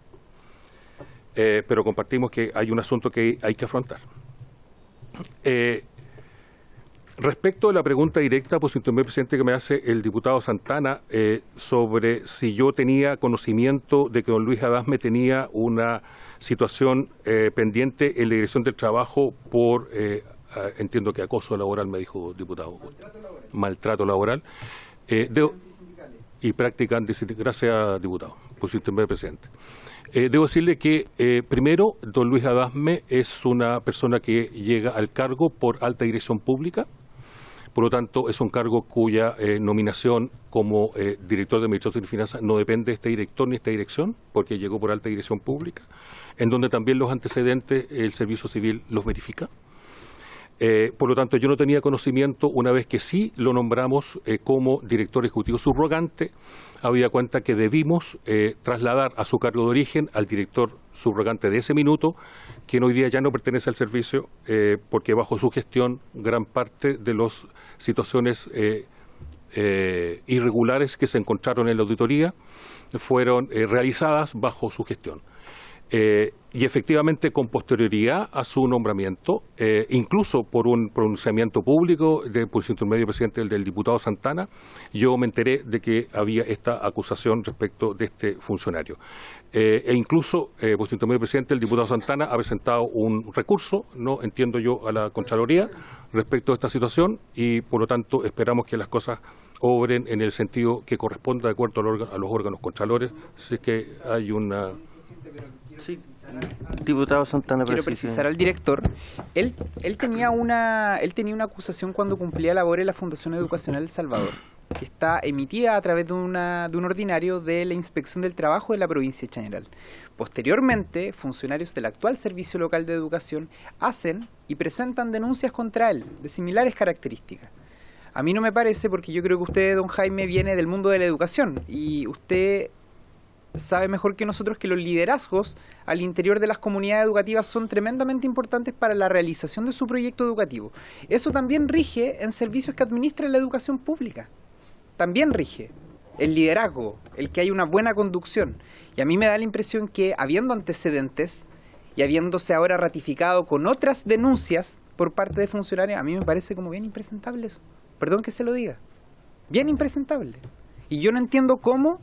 Pero compartimos que hay un asunto que hay que afrontar. Respecto a la pregunta directa, pues, señor presidente, que me hace el diputado Santana sobre si yo tenía conocimiento de que don Luis Adasme tenía una situación pendiente en la Dirección del Trabajo por, entiendo que acoso laboral, me dijo el diputado. Maltrato laboral. Y práctica antisindical. Gracias, diputado, por su señor presidente. Debo decirle que, primero, don Luis Adasme es una persona que llega al cargo por alta dirección pública. Por lo tanto, es un cargo cuya nominación como director de Administración y Finanzas no depende de este director ni esta dirección, porque llegó por alta dirección pública, en donde también los antecedentes el Servicio Civil los verifica. Por lo tanto, yo no tenía conocimiento, una vez que sí lo nombramos como director ejecutivo subrogante, había cuenta que debimos trasladar a su cargo de origen al director subrogante de ese minuto, quien hoy día ya no pertenece al servicio, porque bajo su gestión gran parte de las situaciones irregulares que se encontraron en la auditoría fueron realizadas bajo su gestión. Y efectivamente, con posterioridad a su nombramiento, incluso por un pronunciamiento público por su intermedio presidente del diputado Santana, yo me enteré de que había esta acusación respecto de este funcionario. E incluso, por su intermedio presidente, el diputado Santana ha presentado un recurso, no entiendo yo, a la Contraloría respecto a esta situación, y por lo tanto esperamos que las cosas obren en el sentido que corresponda de acuerdo a los órganos contralores, si es que hay una... Sí, diputado Santana. Quiero precisar al director, él tenía una acusación cuando cumplía labores en la Fundación Educacional El Salvador, que está emitida a través de un ordinario de la Inspección del Trabajo de la provincia de Chañaral. Posteriormente, funcionarios del actual Servicio Local de Educación hacen y presentan denuncias contra él de similares características. A mí no me parece, porque yo creo que usted, don Jaime, viene del mundo de la educación y usted sabe mejor que nosotros que los liderazgos al interior de las comunidades educativas son tremendamente importantes para la realización de su proyecto educativo. Eso también rige en servicios que administran la educación pública. También rige el liderazgo, el que hay una buena conducción. Y a mí me da la impresión que, habiendo antecedentes y habiéndose ahora ratificado con otras denuncias por parte de funcionarios, a mí me parece como bien impresentable eso. Perdón que se lo diga. Bien impresentable. Y yo no entiendo cómo,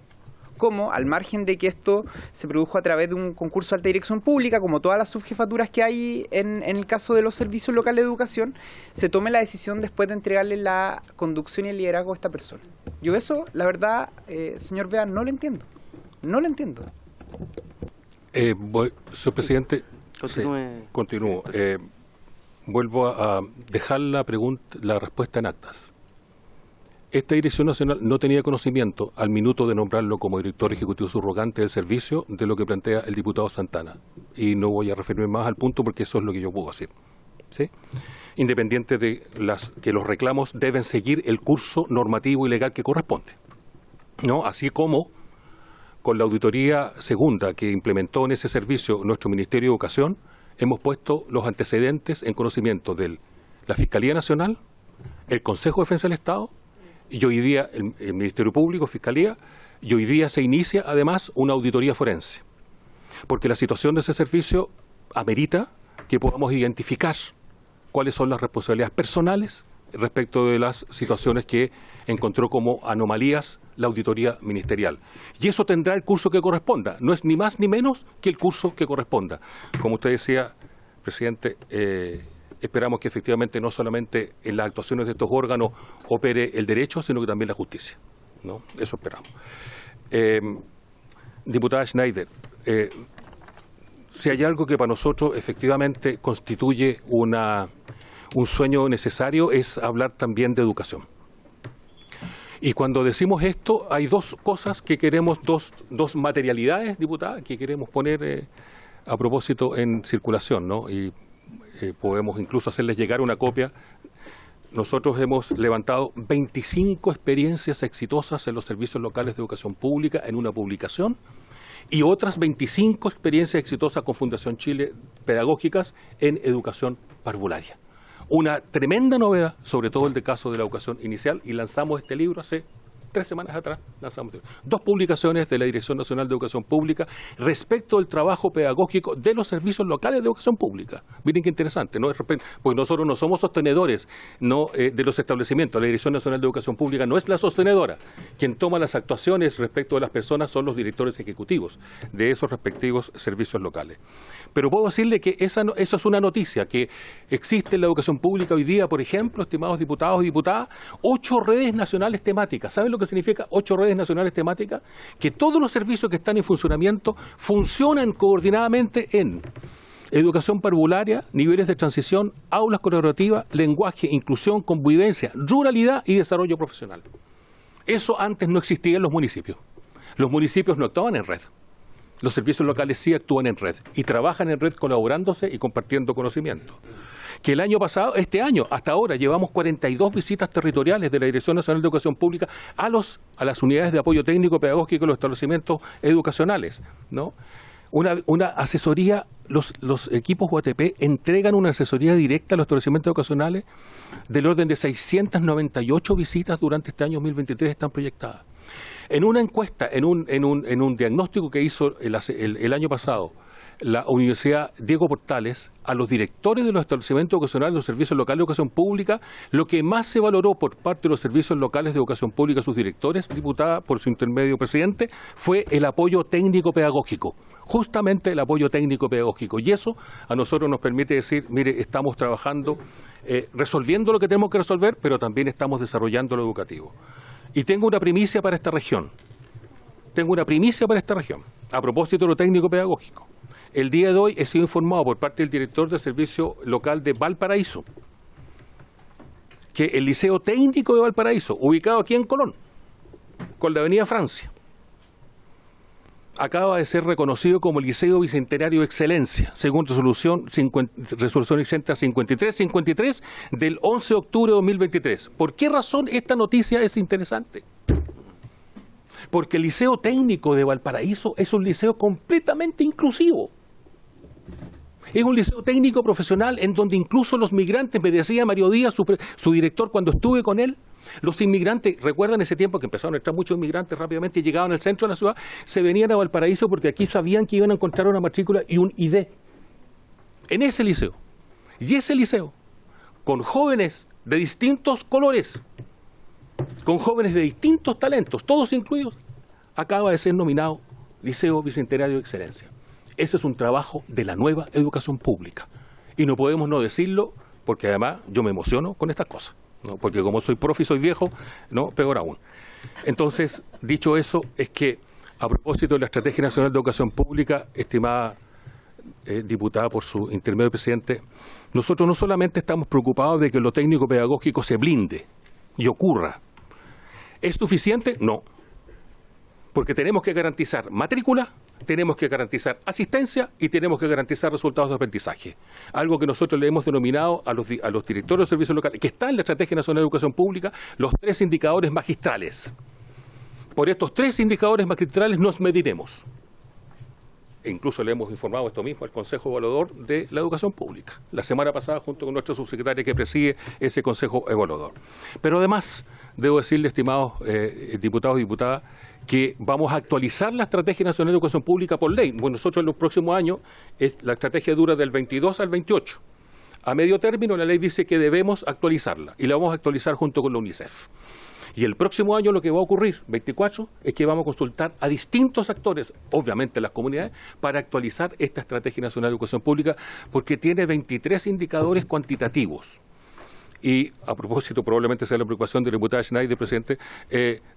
al margen de que esto se produjo a través de un concurso de alta dirección pública, como todas las subjefaturas que hay en el caso de los servicios locales de educación, se tome la decisión después de entregarle la conducción y el liderazgo a esta persona. Yo eso, la verdad, señor Vea, no lo entiendo. No lo entiendo. Señor presidente, continúo. Vuelvo a dejar la respuesta en actas. Esta Dirección Nacional no tenía conocimiento al minuto de nombrarlo como director ejecutivo subrogante del servicio de lo que plantea el diputado Santana. Y no voy a referirme más al punto porque eso es lo que yo puedo decir. ¿Sí? Independiente de que los reclamos deben seguir el curso normativo y legal que corresponde, ¿no? Así como con la auditoría segunda que implementó en ese servicio nuestro Ministerio de Educación, hemos puesto los antecedentes en conocimiento de la Fiscalía Nacional, el Consejo de Defensa del Estado, y hoy día el Ministerio Público, Fiscalía, y hoy día se inicia además una auditoría forense, porque la situación de ese servicio amerita que podamos identificar cuáles son las responsabilidades personales respecto de las situaciones que encontró como anomalías la auditoría ministerial. Y eso tendrá el curso que corresponda, no es ni más ni menos que el curso que corresponda. Como usted decía, presidente, esperamos que efectivamente no solamente en las actuaciones de estos órganos opere el derecho, sino que también la justicia, ¿no? Eso esperamos. Diputada Schneider, si hay algo que para nosotros efectivamente constituye un sueño necesario es hablar también de educación. Y cuando decimos esto, hay dos cosas que queremos, dos materialidades, diputada, que queremos poner a propósito en circulación, ¿no? Y podemos incluso hacerles llegar una copia. Nosotros hemos levantado 25 experiencias exitosas en los servicios locales de educación pública en una publicación y otras 25 experiencias exitosas con Fundación Chile pedagógicas en educación parvularia. Una tremenda novedad, sobre todo el de caso de la educación inicial, y lanzamos este libro hace 3 semanas atrás. Lanzamos 2 publicaciones de la Dirección Nacional de Educación Pública respecto al trabajo pedagógico de los servicios locales de educación pública. Miren qué interesante, ¿no? Pues nosotros no somos sostenedores de los establecimientos. La Dirección Nacional de Educación Pública no es la sostenedora. Quien toma las actuaciones respecto de las personas son los directores ejecutivos de esos respectivos servicios locales. Pero puedo decirle que eso es una noticia, que existe en la educación pública hoy día, por ejemplo, estimados diputados y diputadas, 8 redes nacionales temáticas. ¿Saben lo que significa 8 redes nacionales temáticas? Que todos los servicios que están en funcionamiento funcionan coordinadamente en educación parvularia, niveles de transición, aulas colaborativas, lenguaje, inclusión, convivencia, ruralidad y desarrollo profesional. Eso antes no existía en los municipios. Los municipios no actuaban en red. Los servicios locales sí actúan en red y trabajan en red colaborándose y compartiendo conocimiento. Que el año pasado, este año, hasta ahora, llevamos 42 visitas territoriales de la Dirección Nacional de Educación Pública a las unidades de apoyo técnico pedagógico de los establecimientos educacionales, ¿no? Una asesoría, los equipos UATP entregan una asesoría directa a los establecimientos educacionales del orden de 698 visitas durante este año 2023 están proyectadas. En una encuesta, en un diagnóstico que hizo el año pasado la Universidad Diego Portales a los directores de los establecimientos educacionales de los servicios locales de educación pública, lo que más se valoró por parte de los servicios locales de educación pública a sus directores, diputada por su intermedio presidente, fue el apoyo técnico pedagógico. Justamente el apoyo técnico pedagógico. Y eso a nosotros nos permite decir, mire, estamos trabajando, resolviendo lo que tenemos que resolver, pero también estamos desarrollando lo educativo. Y tengo una primicia para esta región. A propósito de lo técnico pedagógico. El día de hoy he sido informado por parte del director del servicio local de Valparaíso que el Liceo Técnico de Valparaíso, ubicado aquí en Colón, con la Avenida Francia, acaba de ser reconocido como Liceo Bicentenario de Excelencia, según resolución 5353 del 11 de octubre de 2023. ¿Por qué razón esta noticia es interesante? Porque el Liceo Técnico de Valparaíso es un liceo completamente inclusivo. Es un liceo técnico profesional en donde incluso los migrantes, me decía Mario Díaz, su director, cuando estuve con él, los inmigrantes, recuerdan ese tiempo que empezaron a entrar muchos inmigrantes rápidamente y llegaban al centro de la ciudad, se venían a Valparaíso porque aquí sabían que iban a encontrar una matrícula y un ID. En ese liceo. Y ese liceo, con jóvenes de distintos colores, con jóvenes de distintos talentos, todos incluidos, acaba de ser nominado Liceo Bicentenario de Excelencia. Ese es un trabajo de la nueva educación pública. Y no podemos no decirlo, porque además yo me emociono con estas cosas, ¿no? Porque como soy profe y soy viejo, ¿no? Peor aún. Entonces, dicho eso, es que a propósito de la Estrategia Nacional de Educación Pública, estimada diputada por su intermedio presidente, nosotros no solamente estamos preocupados de que lo técnico pedagógico se blinde y ocurra. ¿Es suficiente? No. Porque tenemos que garantizar matrícula, tenemos que garantizar asistencia y tenemos que garantizar resultados de aprendizaje. Algo que nosotros le hemos denominado a los directores de servicios locales, que está en la Estrategia Nacional de Educación Pública, los 3 indicadores magistrales. Por estos 3 indicadores magistrales nos mediremos. E incluso le hemos informado esto mismo al Consejo Evaluador de la Educación Pública, la semana pasada junto con nuestro subsecretario que preside ese Consejo Evaluador. Pero además, debo decirle, estimados diputados y diputadas, que vamos a actualizar la Estrategia Nacional de Educación Pública por ley. Bueno, nosotros en los próximos años, la estrategia dura del 22 al 28. A medio término, la ley dice que debemos actualizarla y la vamos a actualizar junto con la UNICEF. Y el próximo año lo que va a ocurrir, 24, es que vamos a consultar a distintos actores, obviamente las comunidades, para actualizar esta Estrategia Nacional de Educación Pública, porque tiene 23 indicadores cuantitativos. Y a propósito, probablemente sea la preocupación de la diputada Schneider, presidente,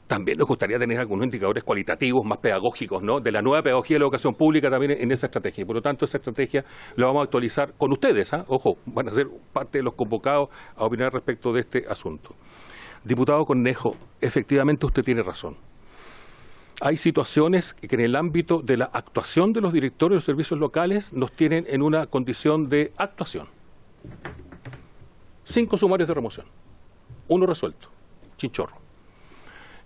también nos gustaría tener algunos indicadores cualitativos más pedagógicos, ¿no? De la nueva pedagogía de la educación pública también en esa estrategia. Y por lo tanto, esa estrategia la vamos a actualizar con ustedes, ¿ah? Ojo, van a ser parte de los convocados a opinar respecto de este asunto. Diputado Cornejo, efectivamente usted tiene razón. Hay situaciones que en el ámbito de la actuación de los directores de los servicios locales nos tienen en una condición de actuación. 5 sumarios de remoción, 1 resuelto, chinchorro.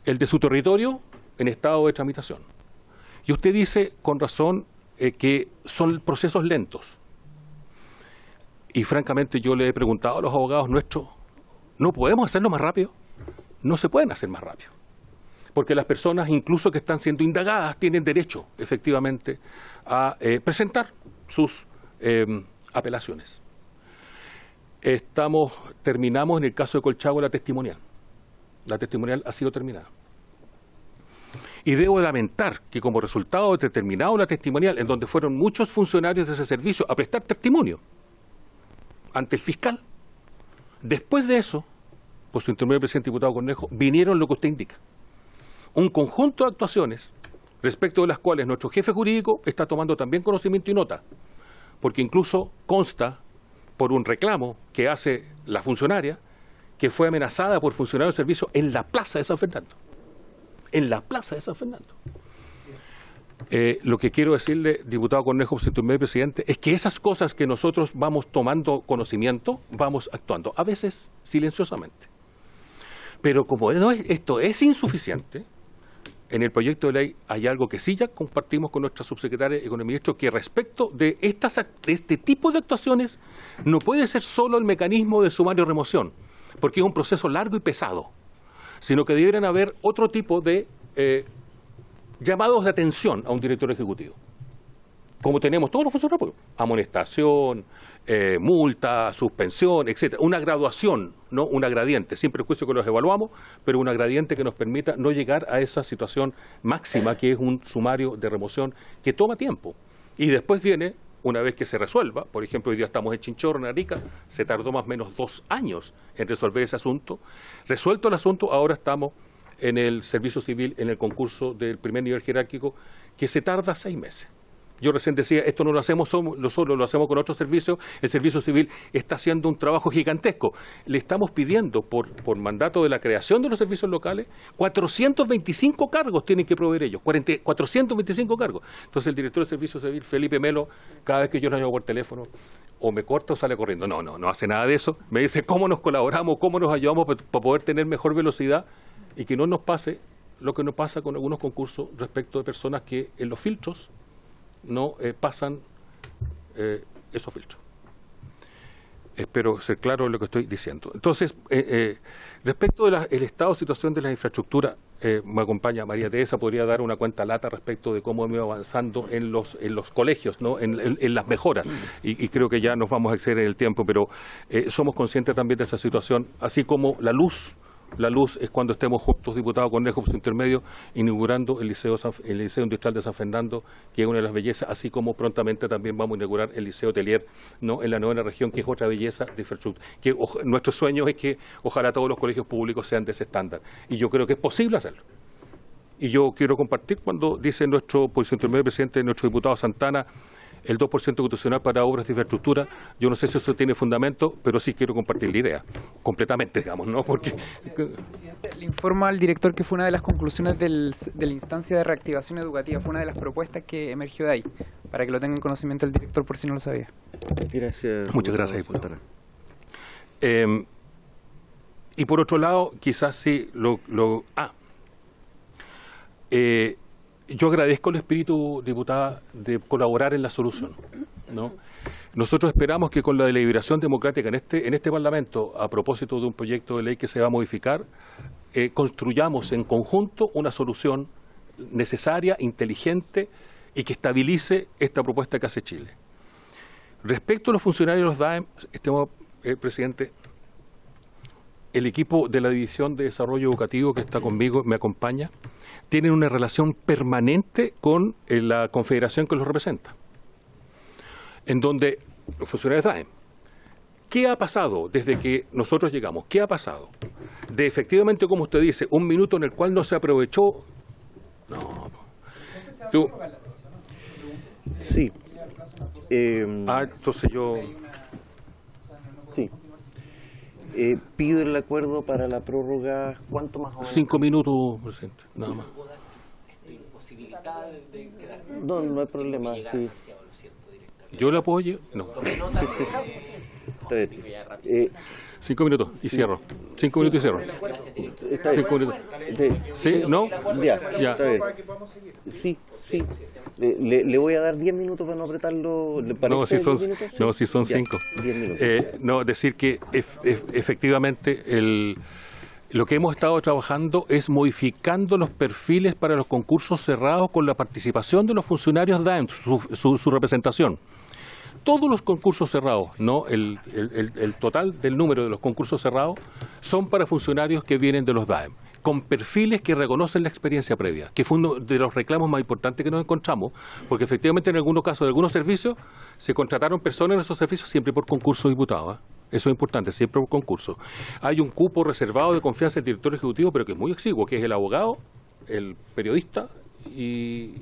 El de su territorio en estado de tramitación. Y usted dice con razón que son procesos lentos. Y francamente yo le he preguntado a los abogados nuestros, ¿no podemos hacerlo más rápido? No se pueden hacer más rápido. Porque las personas incluso que están siendo indagadas tienen derecho efectivamente a presentar sus apelaciones. Terminamos en el caso de Colchagua la testimonial. La testimonial ha sido terminada. Y debo lamentar que como resultado de terminado la testimonial, en donde fueron muchos funcionarios de ese servicio a prestar testimonio ante el fiscal, después de eso, por su intermedio, presidente diputado Cornejo, vinieron lo que usted indica. Un conjunto de actuaciones respecto de las cuales nuestro jefe jurídico está tomando también conocimiento y nota, porque incluso consta por un reclamo que hace la funcionaria que fue amenazada por funcionarios de servicio en la plaza de San Fernando. En la plaza de San Fernando. Lo que quiero decirle, diputado Cornejo, por su intermedio, presidente, es que esas cosas que nosotros vamos tomando conocimiento, vamos actuando, a veces silenciosamente. Pero como esto es insuficiente, en el proyecto de ley hay algo que sí ya compartimos con nuestra subsecretaria y con el ministro, que respecto de este tipo de actuaciones no puede ser solo el mecanismo de sumario remoción, porque es un proceso largo y pesado, sino que deberían haber otro tipo de llamados de atención a un director ejecutivo, como tenemos todos los funcionarios públicos: amonestación, multa, suspensión, etcétera. Una graduación, no una gradiente, sin prejuicio que los evaluamos, pero una gradiente que nos permita no llegar a esa situación máxima que es un sumario de remoción que toma tiempo. Y después viene, una vez que se resuelva, por ejemplo, hoy día estamos en Chinchorro, en Arica, se tardó más o menos 2 años en resolver ese asunto. Resuelto el asunto, ahora estamos en el servicio civil, en el concurso del primer nivel jerárquico, que se tarda 6 meses. Yo recién decía, esto no lo hacemos solo, lo hacemos con otros servicios. El servicio civil está haciendo un trabajo gigantesco. Le estamos pidiendo, por mandato de la creación de los servicios locales, 425 cargos tienen que proveer ellos, 425 cargos. Entonces el director del servicio civil, Felipe Melo, cada vez que yo lo llamo por teléfono, o me corta o sale corriendo. No hace nada de eso. Me dice cómo nos colaboramos, cómo nos ayudamos para poder tener mejor velocidad y que no nos pase lo que nos pasa con algunos concursos respecto de personas que en los filtros no pasan esos filtros. Espero ser claro en lo que estoy diciendo. Entonces, respecto del estado de situación de la infraestructura, me acompaña María Teresa, podría dar una cuenta lata respecto de cómo hemos ido avanzando en los colegios, ¿no? en las mejoras, y creo que ya nos vamos a exceder en el tiempo, pero somos conscientes también de esa situación, así como la luz. La luz es cuando estemos juntos, diputado Cornejo, por su intermedio, inaugurando el Liceo Industrial de San Fernando, que es una de las bellezas, así como prontamente también vamos a inaugurar el Liceo Telier, ¿no? en la novena región, que es otra belleza de infraestructura. Nuestro sueño es que ojalá todos los colegios públicos sean de ese estándar, y yo creo que es posible hacerlo. Y yo quiero compartir cuando dice por su intermedio, presidente, nuestro diputado Santana, el 2% constitucional para obras de infraestructura. Yo no sé si eso tiene fundamento, pero sí quiero compartir la idea, completamente, digamos, ¿no? Porque... Presidente, le informo al director que fue una de las conclusiones de la instancia de reactivación educativa, fue una de las propuestas que emergió de ahí, para que lo tenga en conocimiento el director por si no lo sabía. Gracias. Muchas gracias, diputado. Y por otro lado, quizás sí yo agradezco el espíritu, diputada, de colaborar en la solución, ¿no? Nosotros esperamos que con la deliberación democrática en este Parlamento, a propósito de un proyecto de ley que se va a modificar, construyamos en conjunto una solución necesaria, inteligente y que estabilice esta propuesta que hace Chile. Respecto a los funcionarios de los DAEM, estimado presidente, el equipo de la División de Desarrollo Educativo que está conmigo, me acompaña, tienen una relación permanente con la confederación que los representa, en donde los funcionarios DAEM, ¿qué ha pasado desde que nosotros llegamos? ¿Qué ha pasado? De efectivamente, como usted dice, un minuto en el cual no se aprovechó. No. Tú. Sí. Entonces yo. Sí. Pido el acuerdo para la prórroga, ¿cuánto más o menos? 5 minutos, presidente, nada más. No, no hay problema, sí. Yo le apoyo, no. Está bien. 5 minutos y cierro. 5 minutos y cierro. Está bien. 5 minutos. ¿Sí? ¿No? Ya, Ya. está bien. Sí, sí. Le voy a dar 10 minutos para no apretarlo. ¿Le parece No, si son, 10 minutos? no, si son Ya, 5. 10 minutos. No, decir que efectivamente lo que hemos estado trabajando es modificando los perfiles para los concursos cerrados con la participación de los funcionarios DAEM, su representación. Todos los concursos cerrados, no el total del número de los concursos cerrados, son para funcionarios que vienen de los DAEM, con perfiles que reconocen la experiencia previa, que fue uno de los reclamos más importantes que nos encontramos, porque efectivamente en algunos casos de algunos servicios se contrataron personas en esos servicios siempre por concurso de diputados. Eso es importante, siempre por concurso. Hay un cupo reservado de confianza del director ejecutivo, pero que es muy exiguo, que es el abogado, el periodista y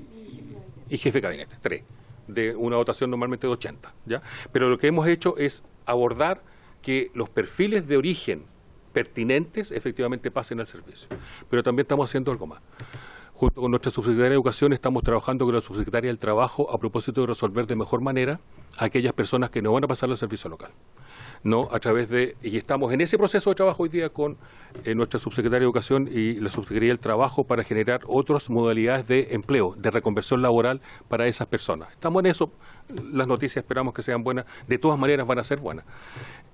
jefe de gabinete, 3, de una votación normalmente de 80. ¿Ya? Pero lo que hemos hecho es abordar que los perfiles de origen pertinentes efectivamente pasen al servicio. Pero también estamos haciendo algo más. Junto con nuestra subsecretaria de Educación estamos trabajando con la subsecretaria del Trabajo a propósito de resolver de mejor manera a aquellas personas que no van a pasar al servicio local. No, a través de, y estamos en ese proceso de trabajo hoy día con nuestra subsecretaria de Educación y la subsecretaría del Trabajo para generar otras modalidades de empleo, de reconversión laboral para esas personas. Estamos en eso, las noticias esperamos que sean buenas, de todas maneras van a ser buenas.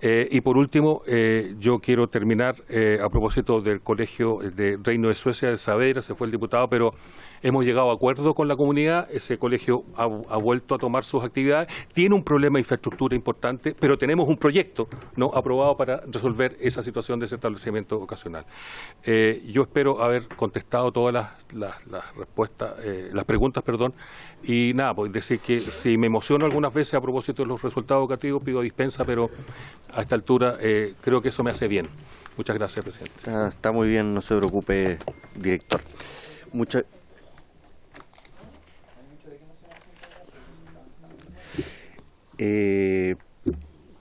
Y por último, yo quiero terminar a propósito del Colegio de Reino de Suecia de Saavedra, se fue el diputado, pero hemos llegado a acuerdo con la comunidad, ese colegio ha vuelto a tomar sus actividades, tiene un problema de infraestructura importante, pero tenemos un proyecto aprobado para resolver esa situación de ese establecimiento ocasional. Yo espero haber contestado todas las respuestas, las preguntas, perdón, y nada, pues decir que si me emociono algunas veces a propósito de los resultados educativos, pido dispensa, pero a esta altura creo que eso me hace bien. Muchas gracias, presidente. Está muy bien, no se preocupe, director.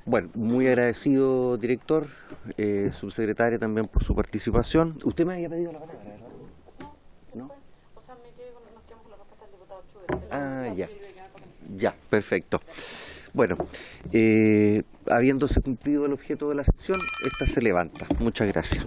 Bueno, muy agradecido, director, subsecretaria también por su participación. Usted me había pedido la palabra, ¿verdad? ¿No? O sea, nos quedamos con la respuesta del diputado Schubert. Ah, ya. Ya, perfecto. Bueno, habiéndose cumplido el objeto de la sesión, esta se levanta. Muchas gracias.